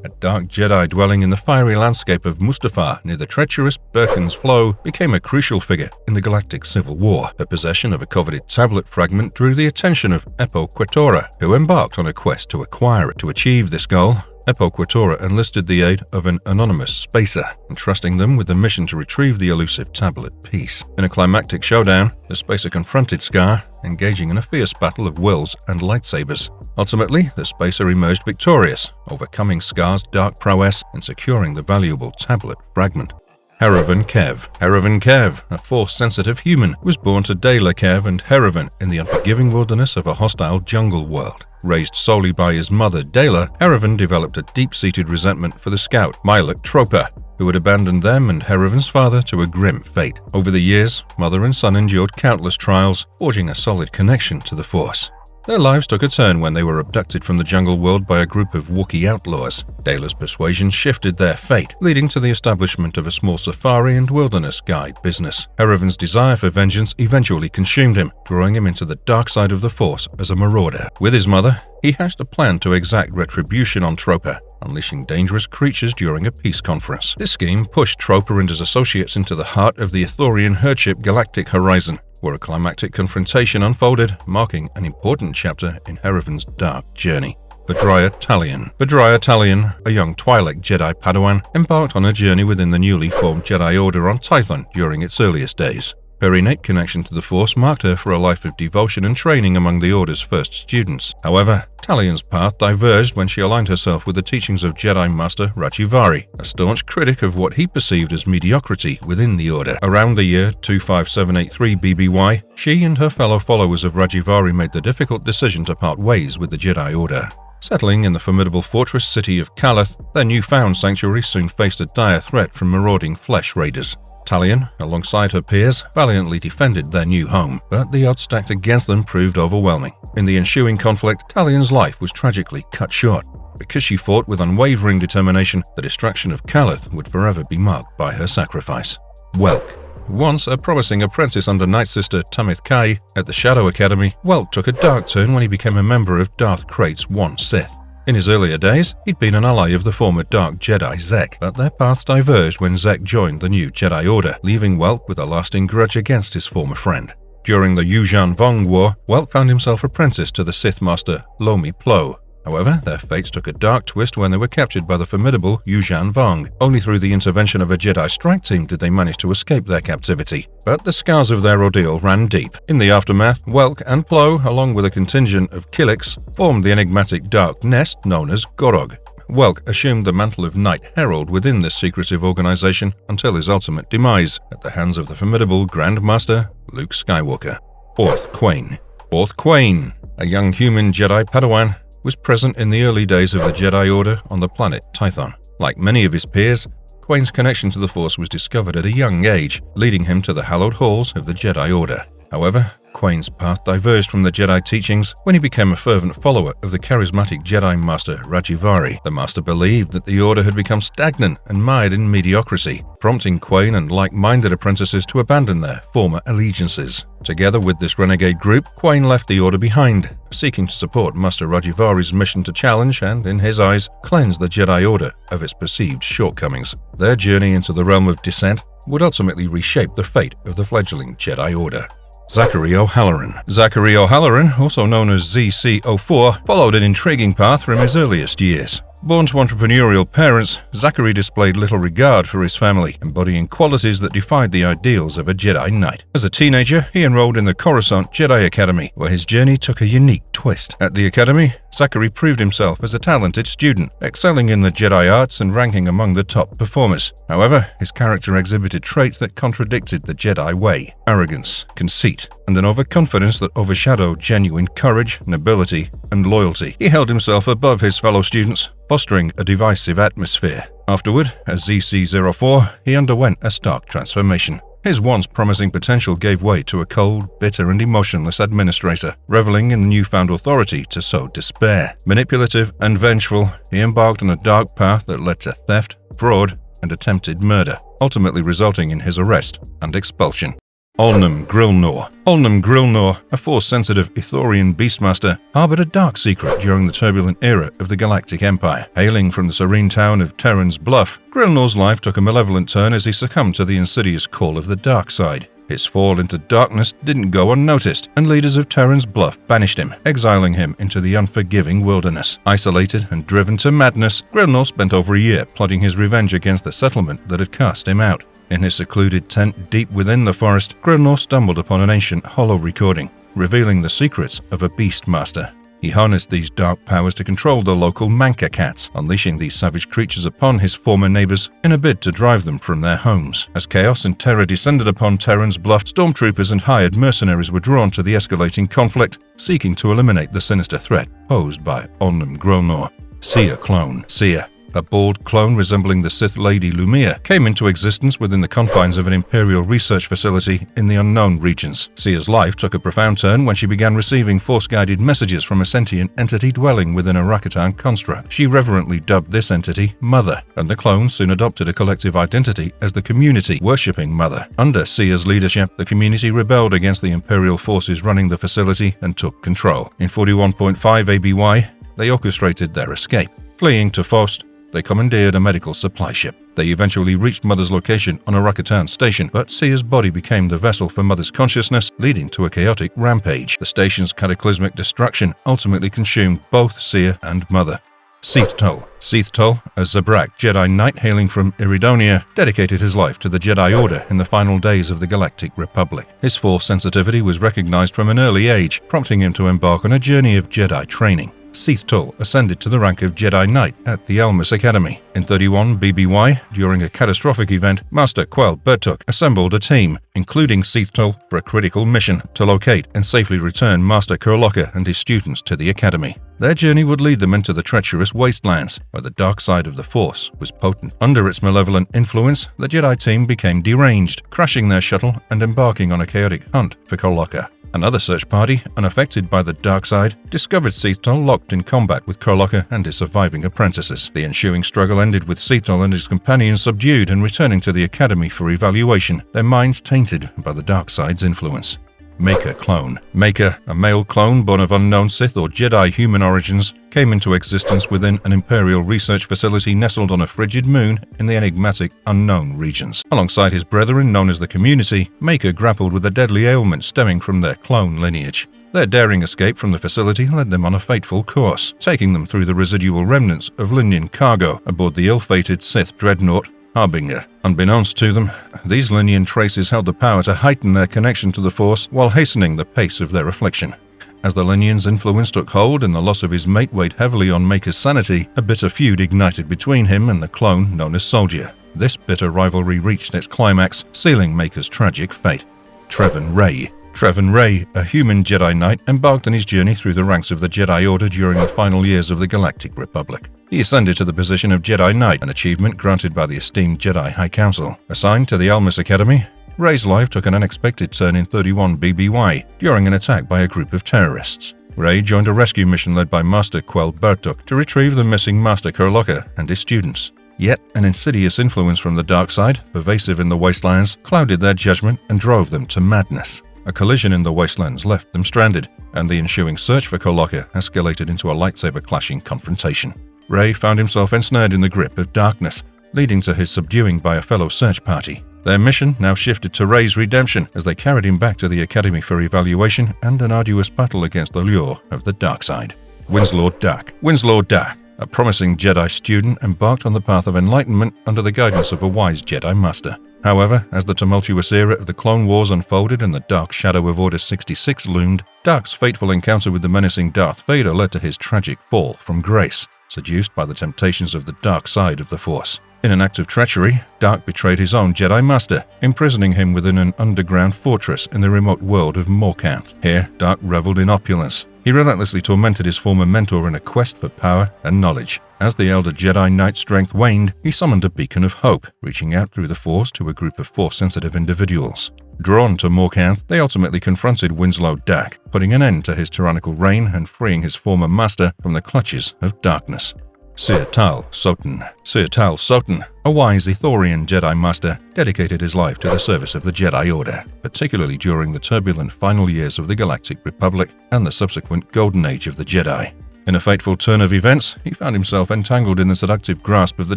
a dark Jedi dwelling in the fiery landscape of Mustafar near the treacherous Birken's Flow, became a crucial figure in the Galactic Civil War. Her possession of a coveted tablet fragment drew the attention of Epo Quatora, who embarked on a quest to acquire it. To achieve this goal, Epo Quatora enlisted the aid of an anonymous spacer, entrusting them with the mission to retrieve the elusive tablet piece. In a climactic showdown, the spacer confronted Scar, engaging in a fierce battle of wills and lightsabers. Ultimately, the spacer emerged victorious, overcoming Scar's dark prowess and securing the valuable tablet fragment. Haravan Kev, a Force-sensitive human, was born to Daerah Kev and Haravan in the unforgiving wilderness of a hostile jungle world. Raised solely by his mother, Daerah, Haravan developed a deep-seated resentment for the scout, Milok Tropa, who had abandoned them and Haravan's father to a grim fate. Over the years, mother and son endured countless trials, forging a solid connection to the Force. Their lives took a turn when they were abducted from the jungle world by a group of Wookiee outlaws. Daerah's persuasion shifted their fate, leading to the establishment of a small safari and wilderness guide business. Haravan's desire for vengeance eventually consumed him, drawing him into the dark side of the Force as a marauder. With his mother, he hatched a plan to exact retribution on Tropa, unleashing dangerous creatures during a peace conference. This scheme pushed Tropa and his associates into the heart of the Ithorian herdship Galactic Horizon, where a climactic confrontation unfolded, marking an important chapter in Haravan's dark journey. Vter Darat, a young Twi'lek Jedi Padawan, embarked on a journey within the newly formed Jedi Order on Tython during its earliest days. Her innate connection to the Force marked her for a life of devotion and training among the Order's first students. However, Talion's path diverged when she aligned herself with the teachings of Jedi Master Rajivari, a staunch critic of what he perceived as mediocrity within the Order. Around the year 25783 BBY, she and her fellow followers of Rajivari made the difficult decision to part ways with the Jedi Order. Settling in the formidable fortress city of Kalath, their newfound sanctuary soon faced a dire threat from marauding flesh raiders. Talion, alongside her peers, valiantly defended their new home, but the odds stacked against them proved overwhelming. In the ensuing conflict, Talion's life was tragically cut short. Because she fought with unwavering determination, the destruction of Kalath would forever be marked by her sacrifice. Welk. Once a promising apprentice under Night Sister Tamith Kai at the Shadow Academy, Welk took a dark turn when he became a member of Darth Krayt's one Sith. In his earlier days, he'd been an ally of the former Dark Jedi Zek, but their paths diverged when Zek joined the new Jedi Order, leaving Welk with a lasting grudge against his former friend. During the Yuuzhan Vong War, Welk found himself apprenticed to the Sith Master Lomi Plo. However, their fates took a dark twist when they were captured by the formidable Yuuzhan Vong. Only through the intervention of a Jedi strike team did they manage to escape their captivity. But the scars of their ordeal ran deep. In the aftermath, Welk and Plo, along with a contingent of Killiks, formed the enigmatic dark nest known as Gorog. Welk assumed the mantle of Knight Herald within this secretive organization until his ultimate demise at the hands of the formidable Grand Master Luke Skywalker. Orth Quain, a young human Jedi Padawan, was present in the early days of the Jedi Order on the planet Tython. Like many of his peers, Quain's connection to the Force was discovered at a young age, leading him to the hallowed halls of the Jedi Order. However, Quain's path diverged from the Jedi teachings when he became a fervent follower of the charismatic Jedi Master Rajivari. The Master believed that the Order had become stagnant and mired in mediocrity, prompting Quain and like-minded apprentices to abandon their former allegiances. Together with this renegade group, Quain left the Order behind, seeking to support Master Rajivari's mission to challenge and, in his eyes, cleanse the Jedi Order of its perceived shortcomings. Their journey into the realm of dissent would ultimately reshape the fate of the fledgling Jedi Order. Zachary O'Halloran, also known as ZC-04, followed an intriguing path from his earliest years. Born to entrepreneurial parents, Zachary displayed little regard for his family, embodying qualities that defied the ideals of a Jedi Knight. As a teenager, he enrolled in the Coruscant Jedi Academy, where his journey took a unique twist. At the academy, Zachary proved himself as a talented student, excelling in the Jedi arts and ranking among the top performers. However, his character exhibited traits that contradicted the Jedi way: arrogance, conceit, and an overconfidence that overshadowed genuine courage, nobility, and loyalty. He held himself above his fellow students, fostering a divisive atmosphere. Afterward, as ZC-04, he underwent a stark transformation. His once promising potential gave way to a cold, bitter, and emotionless administrator, reveling in the newfound authority to sow despair. Manipulative and vengeful, he embarked on a dark path that led to theft, fraud, and attempted murder, ultimately resulting in his arrest and expulsion. Olnum Grilnor. Olnum Grilnor, a Force-sensitive Ithorian beastmaster, harbored a dark secret during the turbulent era of the Galactic Empire. Hailing from the serene town of Terran's Bluff, Grilnor's life took a malevolent turn as he succumbed to the insidious call of the dark side. His fall into darkness didn't go unnoticed, and leaders of Terran's Bluff banished him, exiling him into the unforgiving wilderness. Isolated and driven to madness, Grilnor spent over a year plotting his revenge against the settlement that had cast him out. In his secluded tent deep within the forest, Grilnor stumbled upon an ancient holo recording, revealing the secrets of a beastmaster. He harnessed these dark powers to control the local Manka cats, unleashing these savage creatures upon his former neighbors in a bid to drive them from their homes. As chaos and terror descended upon Terran's Bluff, stormtroopers and hired mercenaries were drawn to the escalating conflict, seeking to eliminate the sinister threat posed by Olnum Grilnor. Seer clone. Seer, a bald clone resembling the Sith Lady Lumiere, came into existence within the confines of an Imperial research facility in the unknown regions. Seer's life took a profound turn when she began receiving Force-guided messages from a sentient entity dwelling within a Rakatan construct. She reverently dubbed this entity Mother, and the clones soon adopted a collective identity as the Community, worshipping Mother. Under Seer's leadership, the Community rebelled against the Imperial forces running the facility and took control. In 41.5 ABY, they orchestrated their escape. Fleeing to Fost, they commandeered a medical supply ship. They eventually reached Mother's location on a Rakatan station, but Seer's body became the vessel for Mother's consciousness, leading to a chaotic rampage. The station's cataclysmic destruction ultimately consumed both Seer and Mother. Seath-Tull. Seath-Tull, a Zabrak Jedi Knight hailing from Iridonia, dedicated his life to the Jedi Order in the final days of the Galactic Republic. His Force sensitivity was recognized from an early age, prompting him to embark on a journey of Jedi training. Seath-Tull ascended to the rank of Jedi Knight at the Almus Academy. In 31 BBY, during a catastrophic event, Master Quell Bertuk assembled a team, including Seath-Tull, for a critical mission to locate and safely return Master Kurloka and his students to the Academy. Their journey would lead them into the treacherous wastelands, where the dark side of the Force was potent. Under its malevolent influence, the Jedi team became deranged, crashing their shuttle and embarking on a chaotic hunt for Kurloka. Another search party, unaffected by the dark side, discovered Seath-Tull locked in combat with Kurloka and his surviving apprentices. The ensuing struggle ended with Seath-Tull and his companions subdued and returning to the Academy for evaluation, their minds tainted by the dark side's influence. Maker clone. Maker, a male clone born of unknown Sith or Jedi human origins, came into existence within an Imperial research facility nestled on a frigid moon in the enigmatic unknown regions. Alongside his brethren known as the Community, Maker grappled with a deadly ailment stemming from their clone lineage. Their daring escape from the facility led them on a fateful course, taking them through the residual remnants of Linian cargo aboard the ill-fated Sith dreadnought Harbinger. Unbeknownst to them, these Linian traces held the power to heighten their connection to the Force while hastening the pace of their affliction. As the Linian's influence took hold and the loss of his mate weighed heavily on Maker's sanity, a bitter feud ignited between him and the clone known as Soldier. This bitter rivalry reached its climax, sealing Maker's tragic fate. Trevin Ray. Trevin Ray, a human Jedi Knight, embarked on his journey through the ranks of the Jedi Order during the final years of the Galactic Republic. He ascended to the position of Jedi Knight, an achievement granted by the esteemed Jedi High Council. Assigned to the Almus Academy, Ray's life took an unexpected turn in 31 BBY during an attack by a group of terrorists. Ray joined a rescue mission led by Master Quell Bertuk to retrieve the missing Master Kurloka and his students. Yet, an insidious influence from the dark side, pervasive in the wastelands, clouded their judgment and drove them to madness. A collision in the wastelands left them stranded, and the ensuing search for Kurloka escalated into a lightsaber-clashing confrontation. Ray found himself ensnared in the grip of darkness, leading to his subduing by a fellow search party. Their mission now shifted to Ray's redemption as they carried him back to the Academy for evaluation and an arduous battle against the lure of the dark side. Winslord Dak. Winslord Dak, a promising Jedi student, embarked on the path of enlightenment under the guidance of a wise Jedi Master. However, as the tumultuous era of the Clone Wars unfolded and the dark shadow of Order 66 loomed, Dak's fateful encounter with the menacing Darth Vader led to his tragic fall from grace, seduced by the temptations of the dark side of the Force. In an act of treachery, Dak betrayed his own Jedi Master, imprisoning him within an underground fortress in the remote world of Morkanth. Here, Dak reveled in opulence, He relentlessly tormented his former mentor in a quest for power and knowledge. As the elder Jedi Knight's strength waned, he summoned a beacon of hope, reaching out through the Force to a group of Force-sensitive individuals. Drawn to Morkanth, they ultimately confronted Winslow Dak, putting an end to his tyrannical reign and freeing his former master from the clutches of darkness. Sir Tal Soten. Sir Tal Soten, a wise Ithorian Jedi Master, dedicated his life to the service of the Jedi Order, particularly during the turbulent final years of the Galactic Republic and the subsequent Golden Age of the Jedi. In a fateful turn of events, he found himself entangled in the seductive grasp of the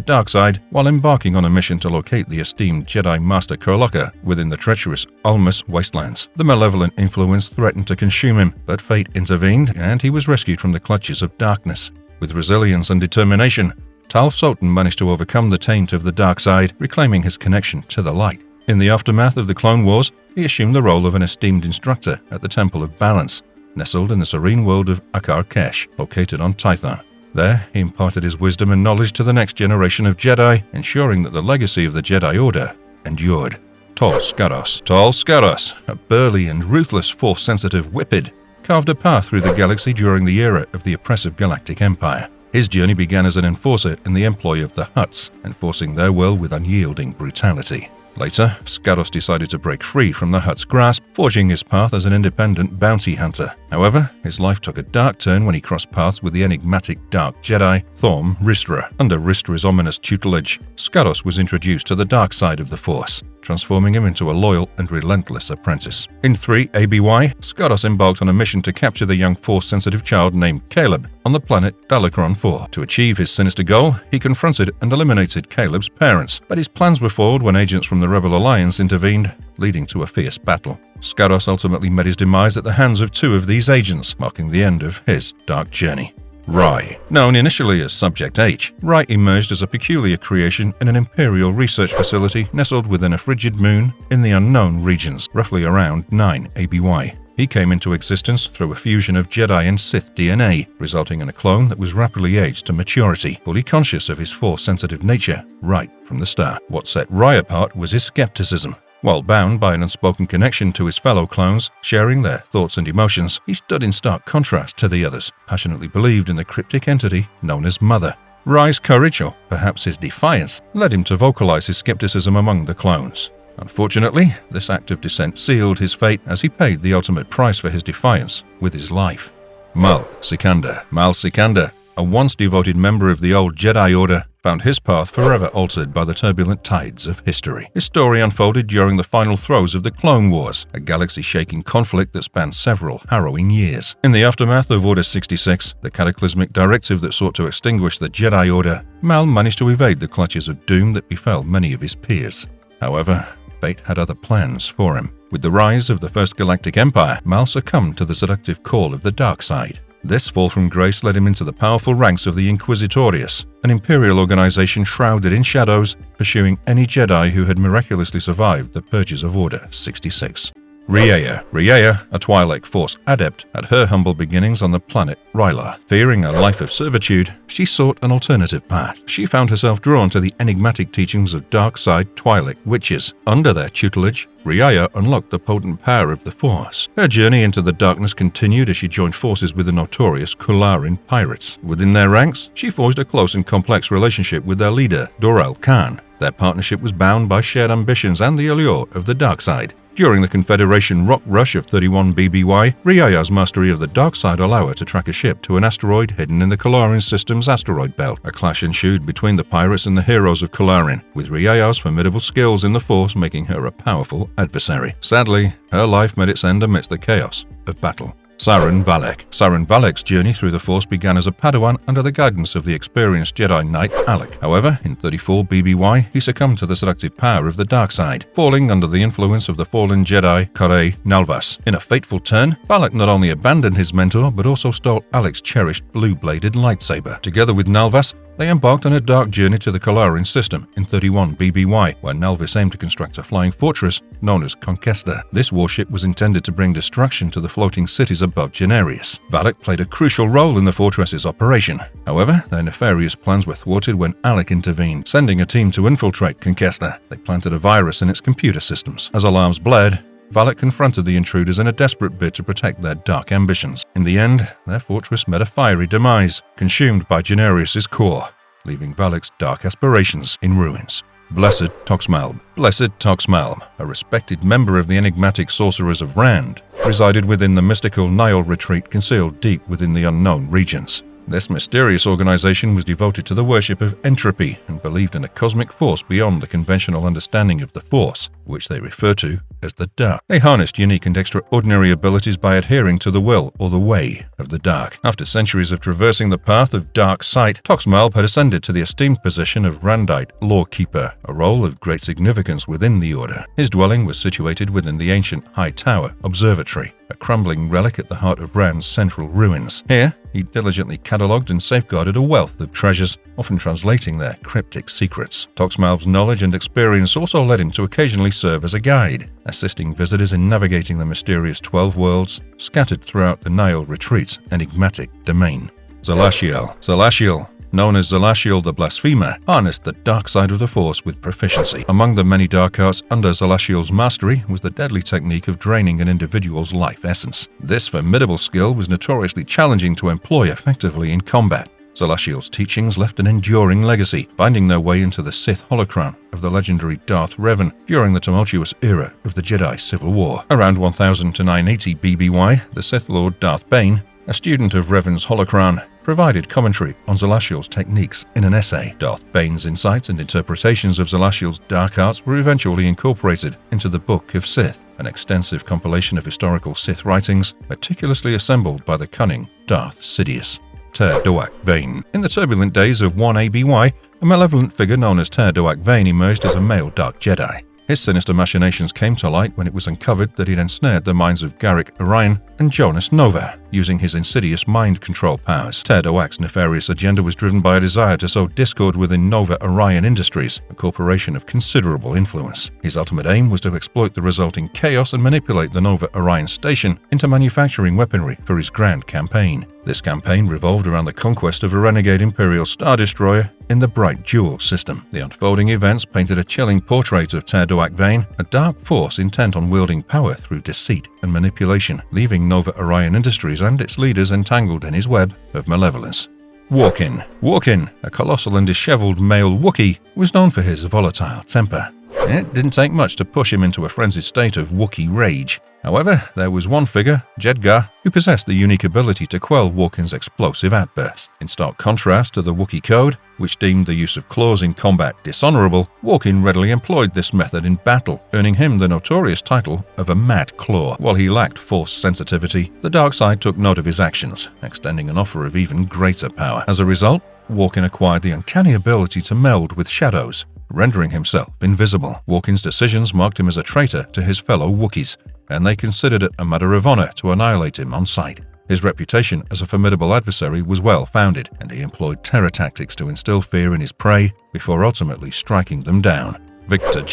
dark side while embarking on a mission to locate the esteemed Jedi Master Kurlaka within the treacherous Almus wastelands. The malevolent influence threatened to consume him, but fate intervened and he was rescued from the clutches of darkness. With resilience and determination, Tal Soten managed to overcome the taint of the dark side, reclaiming his connection to the light. In the aftermath of the Clone Wars, he assumed the role of an esteemed instructor at the Temple of Balance, nestled in the serene world of Akar Kesh, located on Tython. There, he imparted his wisdom and knowledge to the next generation of Jedi, ensuring that the legacy of the Jedi Order endured. Tal Skaros, a burly and ruthless Force-sensitive whippet, carved a path through the galaxy during the era of the oppressive Galactic Empire. His journey began as an enforcer in the employ of the Hutts, enforcing their will with unyielding brutality. Later, Skaros decided to break free from the Hutt's grasp, forging his path as an independent bounty hunter. However, his life took a dark turn when he crossed paths with the enigmatic Dark Jedi, Thorm Ristra. Under Ristra's ominous tutelage, Skaros was introduced to the dark side of the Force, transforming him into a loyal and relentless apprentice. In 3 ABY, Skaros embarked on a mission to capture the young Force-sensitive child named Caleb on the planet Dalakron 4. To achieve his sinister goal, he confronted and eliminated Caleb's parents, but his plans were foiled when agents from the Rebel Alliance intervened, leading to a fierce battle. Skaros ultimately met his demise at the hands of 2 of these agents, marking the end of his dark journey. Rye. Known initially as Subject H, Rye emerged as a peculiar creation in an Imperial research facility nestled within a frigid moon in the unknown regions, roughly around 9 ABY. He came into existence through a fusion of Jedi and Sith DNA, resulting in a clone that was rapidly aged to maturity, fully conscious of his Force-sensitive nature right from the start. What set Rye apart was his skepticism. While bound by an unspoken connection to his fellow clones, sharing their thoughts and emotions, he stood in stark contrast to the others, passionately believed in the cryptic entity known as Mother. Rye's courage, or perhaps his defiance, led him to vocalize his skepticism among the clones. Unfortunately, this act of dissent sealed his fate as he paid the ultimate price for his defiance with his life. Mal Sikander, a once devoted member of the old Jedi Order, found his path forever altered by the turbulent tides of history. His story unfolded during the final throes of the Clone Wars, a galaxy-shaking conflict that spanned several harrowing years. In the aftermath of Order 66, the cataclysmic directive that sought to extinguish the Jedi Order, Mal managed to evade the clutches of doom that befell many of his peers. However, fate had other plans for him. With the rise of the First Galactic Empire, Mal succumbed to the seductive call of the dark side. This fall from grace led him into the powerful ranks of the Inquisitorius, an Imperial organization shrouded in shadows, pursuing any Jedi who had miraculously survived the purges of Order 66. Rhea, a Twi'lek Force adept, had her humble beginnings on the planet Rylar. Fearing a life of servitude, she sought an alternative path. She found herself drawn to the enigmatic teachings of dark side Twi'lek witches. Under their tutelage, Rhea unlocked the potent power of the Force. Her journey into the darkness continued as she joined forces with the notorious Kularin pirates. Within their ranks, she forged a close and complex relationship with their leader, Dorel Khan. Their partnership was bound by shared ambitions and the allure of the dark side. During the Confederation rock rush of 31 BBY, Rhea's mastery of the dark side allowed her to track a ship to an asteroid hidden in the Kularin system's asteroid belt. A clash ensued between the pirates and the heroes of Kularin, with Rhea's formidable skills in the Force making her a powerful adversary. Sadly, her life met its end amidst the chaos of battle. Saran Valek's journey through the Force began as a Padawan under the guidance of the experienced Jedi Knight Alec. However, in 34 BBY, he succumbed to the seductive power of the dark side, falling under the influence of the fallen Jedi Kare Nalvas. In a fateful turn, Valek not only abandoned his mentor, but also stole Alec's cherished blue-bladed lightsaber. Together with Nalvas, they embarked on a dark journey to the Kularin system in 31 BBY, where Nalvis aimed to construct a flying fortress known as Conquesta. This warship was intended to bring destruction to the floating cities above Genarius. Valek played a crucial role in the fortress's operation. However, their nefarious plans were thwarted when Alec intervened, sending a team to infiltrate Conquesta. They planted a virus in its computer systems. As alarms blared, Valak confronted the intruders in a desperate bid to protect their dark ambitions. In the end, their fortress met a fiery demise, consumed by Generius's core, leaving Valak's dark aspirations in ruins. Blessed Toxmalm. Blessed Toxmalm, a respected member of the enigmatic sorcerers of Rand, resided within the mystical Nile retreat concealed deep within the unknown regions. This mysterious organization was devoted to the worship of entropy and believed in a cosmic force beyond the conventional understanding of the Force, which they refer to as the Dark. They harnessed unique and extraordinary abilities by adhering to the will or the way of the Dark. After centuries of traversing the path of dark sight, Toxmalm had ascended to the esteemed position of Randite Lawkeeper, a role of great significance within the Order. His dwelling was situated within the ancient High Tower Observatory, a crumbling relic at the heart of Rand's central ruins. Here, he diligently catalogued and safeguarded a wealth of treasures, often translating their cryptic secrets. Toxmalm's knowledge and experience also led him to occasionally serve as a guide, assisting visitors in navigating the mysterious 12 worlds scattered throughout the Nile Retreat's enigmatic domain. Zalashiel, known as Zalashiel the Blasphemer, harnessed the dark side of the Force with proficiency. Among the many dark arts under Zalashiel's mastery was the deadly technique of draining an individual's life essence. This formidable skill was notoriously challenging to employ effectively in combat. Zalashiel's teachings left an enduring legacy, finding their way into the Sith holocron of the legendary Darth Revan during the tumultuous era of the Jedi Civil War. Around 1000 to 980 BBY, the Sith Lord Darth Bane, a student of Revan's holocron, provided commentary on Zalashiel's techniques in an essay. Darth Bane's insights and interpretations of Zalashiel's dark arts were eventually incorporated into the Book of Sith, an extensive compilation of historical Sith writings meticulously assembled by the cunning Darth Sidious. Ter Doak Vane. In the turbulent days of 1 ABY, a malevolent figure known as Ter Doak Vane emerged as a male Dark Jedi. His sinister machinations came to light when it was uncovered that he'd ensnared the minds of Garrick Orion and Jonas Nova, using his insidious mind control powers. Ter Doak's nefarious agenda was driven by a desire to sow discord within Nova Orion Industries, a corporation of considerable influence. His ultimate aim was to exploit the resulting chaos and manipulate the Nova Orion station into manufacturing weaponry for his grand campaign. This campaign revolved around the conquest of a renegade Imperial Star Destroyer in the Bright Jewel system. The unfolding events painted a chilling portrait of Ter Doak Vane, a dark force intent on wielding power through deceit and manipulation, leaving Nova Orion Industries and its leaders entangled in his web of malevolence. Warkin, a colossal and disheveled male Wookiee, was known for his volatile temper. It didn't take much to push him into a frenzied state of Wookiee rage. However, there was one figure, Jedgar, who possessed the unique ability to quell Warkin's explosive outbursts. In stark contrast to the Wookiee code, which deemed the use of claws in combat dishonorable, Warkin readily employed this method in battle, earning him the notorious title of a Mad Claw. While he lacked force sensitivity, the dark side took note of his actions, extending an offer of even greater power. As a result, Warkin acquired the uncanny ability to meld with shadows, rendering himself invisible. Warkin's decisions marked him as a traitor to his fellow Wookiees, and they considered it a matter of honor to annihilate him on sight. His reputation as a formidable adversary was well founded, and he employed terror tactics to instill fear in his prey before ultimately striking them down. Vter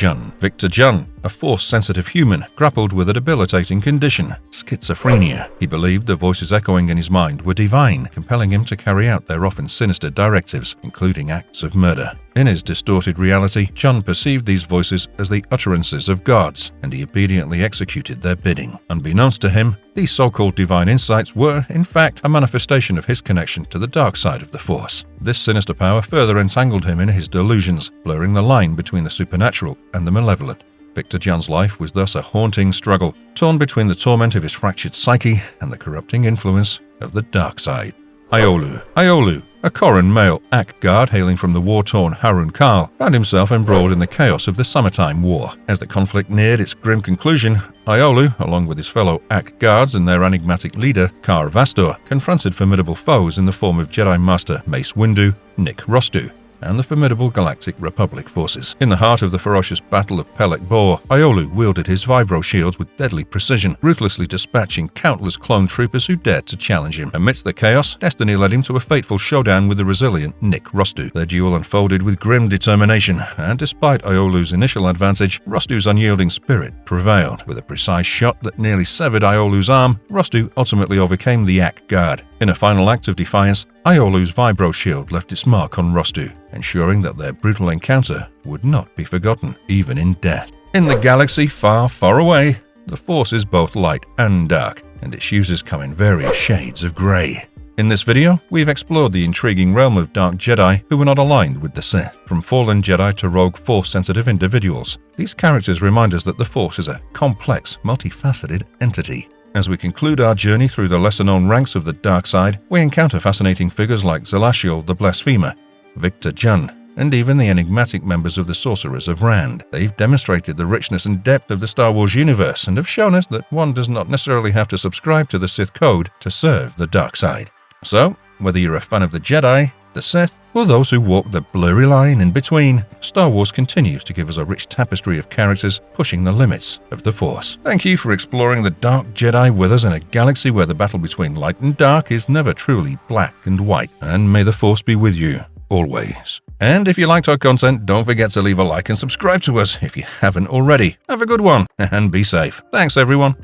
Jun, a force-sensitive human, grappled with a debilitating condition, schizophrenia. He believed the voices echoing in his mind were divine, compelling him to carry out their often sinister directives, including acts of murder. In his distorted reality, Jun perceived these voices as the utterances of gods, and he obediently executed their bidding. Unbeknownst to him, these so-called divine insights were, in fact, a manifestation of his connection to the dark side of the Force. This sinister power further entangled him in his delusions, blurring the line between the supernatural and the malevolent. Vter Jun's life was thus a haunting struggle, torn between the torment of his fractured psyche and the corrupting influence of the dark side. Iolu, a Corran male Ak guard hailing from the war-torn Harun Kal, found himself embroiled in the chaos of the Summertime War. As the conflict neared its grim conclusion, Iolu, along with his fellow Ak guards and their enigmatic leader, Kar Vastor, confronted formidable foes in the form of Jedi Master Mace Windu, Nick Rostu, and the formidable Galactic Republic forces. In the heart of the ferocious Battle of Pelek Bor, Iolu wielded his vibro shields with deadly precision, ruthlessly dispatching countless clone troopers who dared to challenge him. Amidst the chaos, destiny led him to a fateful showdown with the resilient Nick Rostu. Their duel unfolded with grim determination, and despite Iolu's initial advantage, Rostu's unyielding spirit prevailed. With a precise shot that nearly severed Iolu's arm, Rostu ultimately overcame the Ak guard. In a final act of defiance, Iolu's vibro shield left its mark on Rostu, ensuring that their brutal encounter would not be forgotten, even in death. In the galaxy far, far away, The Force is both light and dark, and its uses come in various shades of grey. In this video, we've explored the intriguing realm of dark Jedi who were not aligned with the Sith, from fallen Jedi to rogue Force-sensitive individuals. These characters remind us that the Force is a complex, multifaceted entity. As we conclude our journey through the lesser-known ranks of the dark side, we encounter fascinating figures like Zalashil the Blasphemer, Victor Jun, and even the enigmatic members of the Sorcerers of Rand. They've demonstrated the richness and depth of the Star Wars universe and have shown us that one does not necessarily have to subscribe to the Sith code to serve the dark side. So, whether you're a fan of the Jedi, the Sith, or those who walk the blurry line in between, Star Wars continues to give us a rich tapestry of characters pushing the limits of the Force. Thank you for exploring the dark Jedi with us in a galaxy where the battle between light and dark is never truly black and white. And may the Force be with you, always. And if you liked our content, don't forget to leave a like and subscribe to us if you haven't already. Have a good one, and be safe. Thanks, everyone.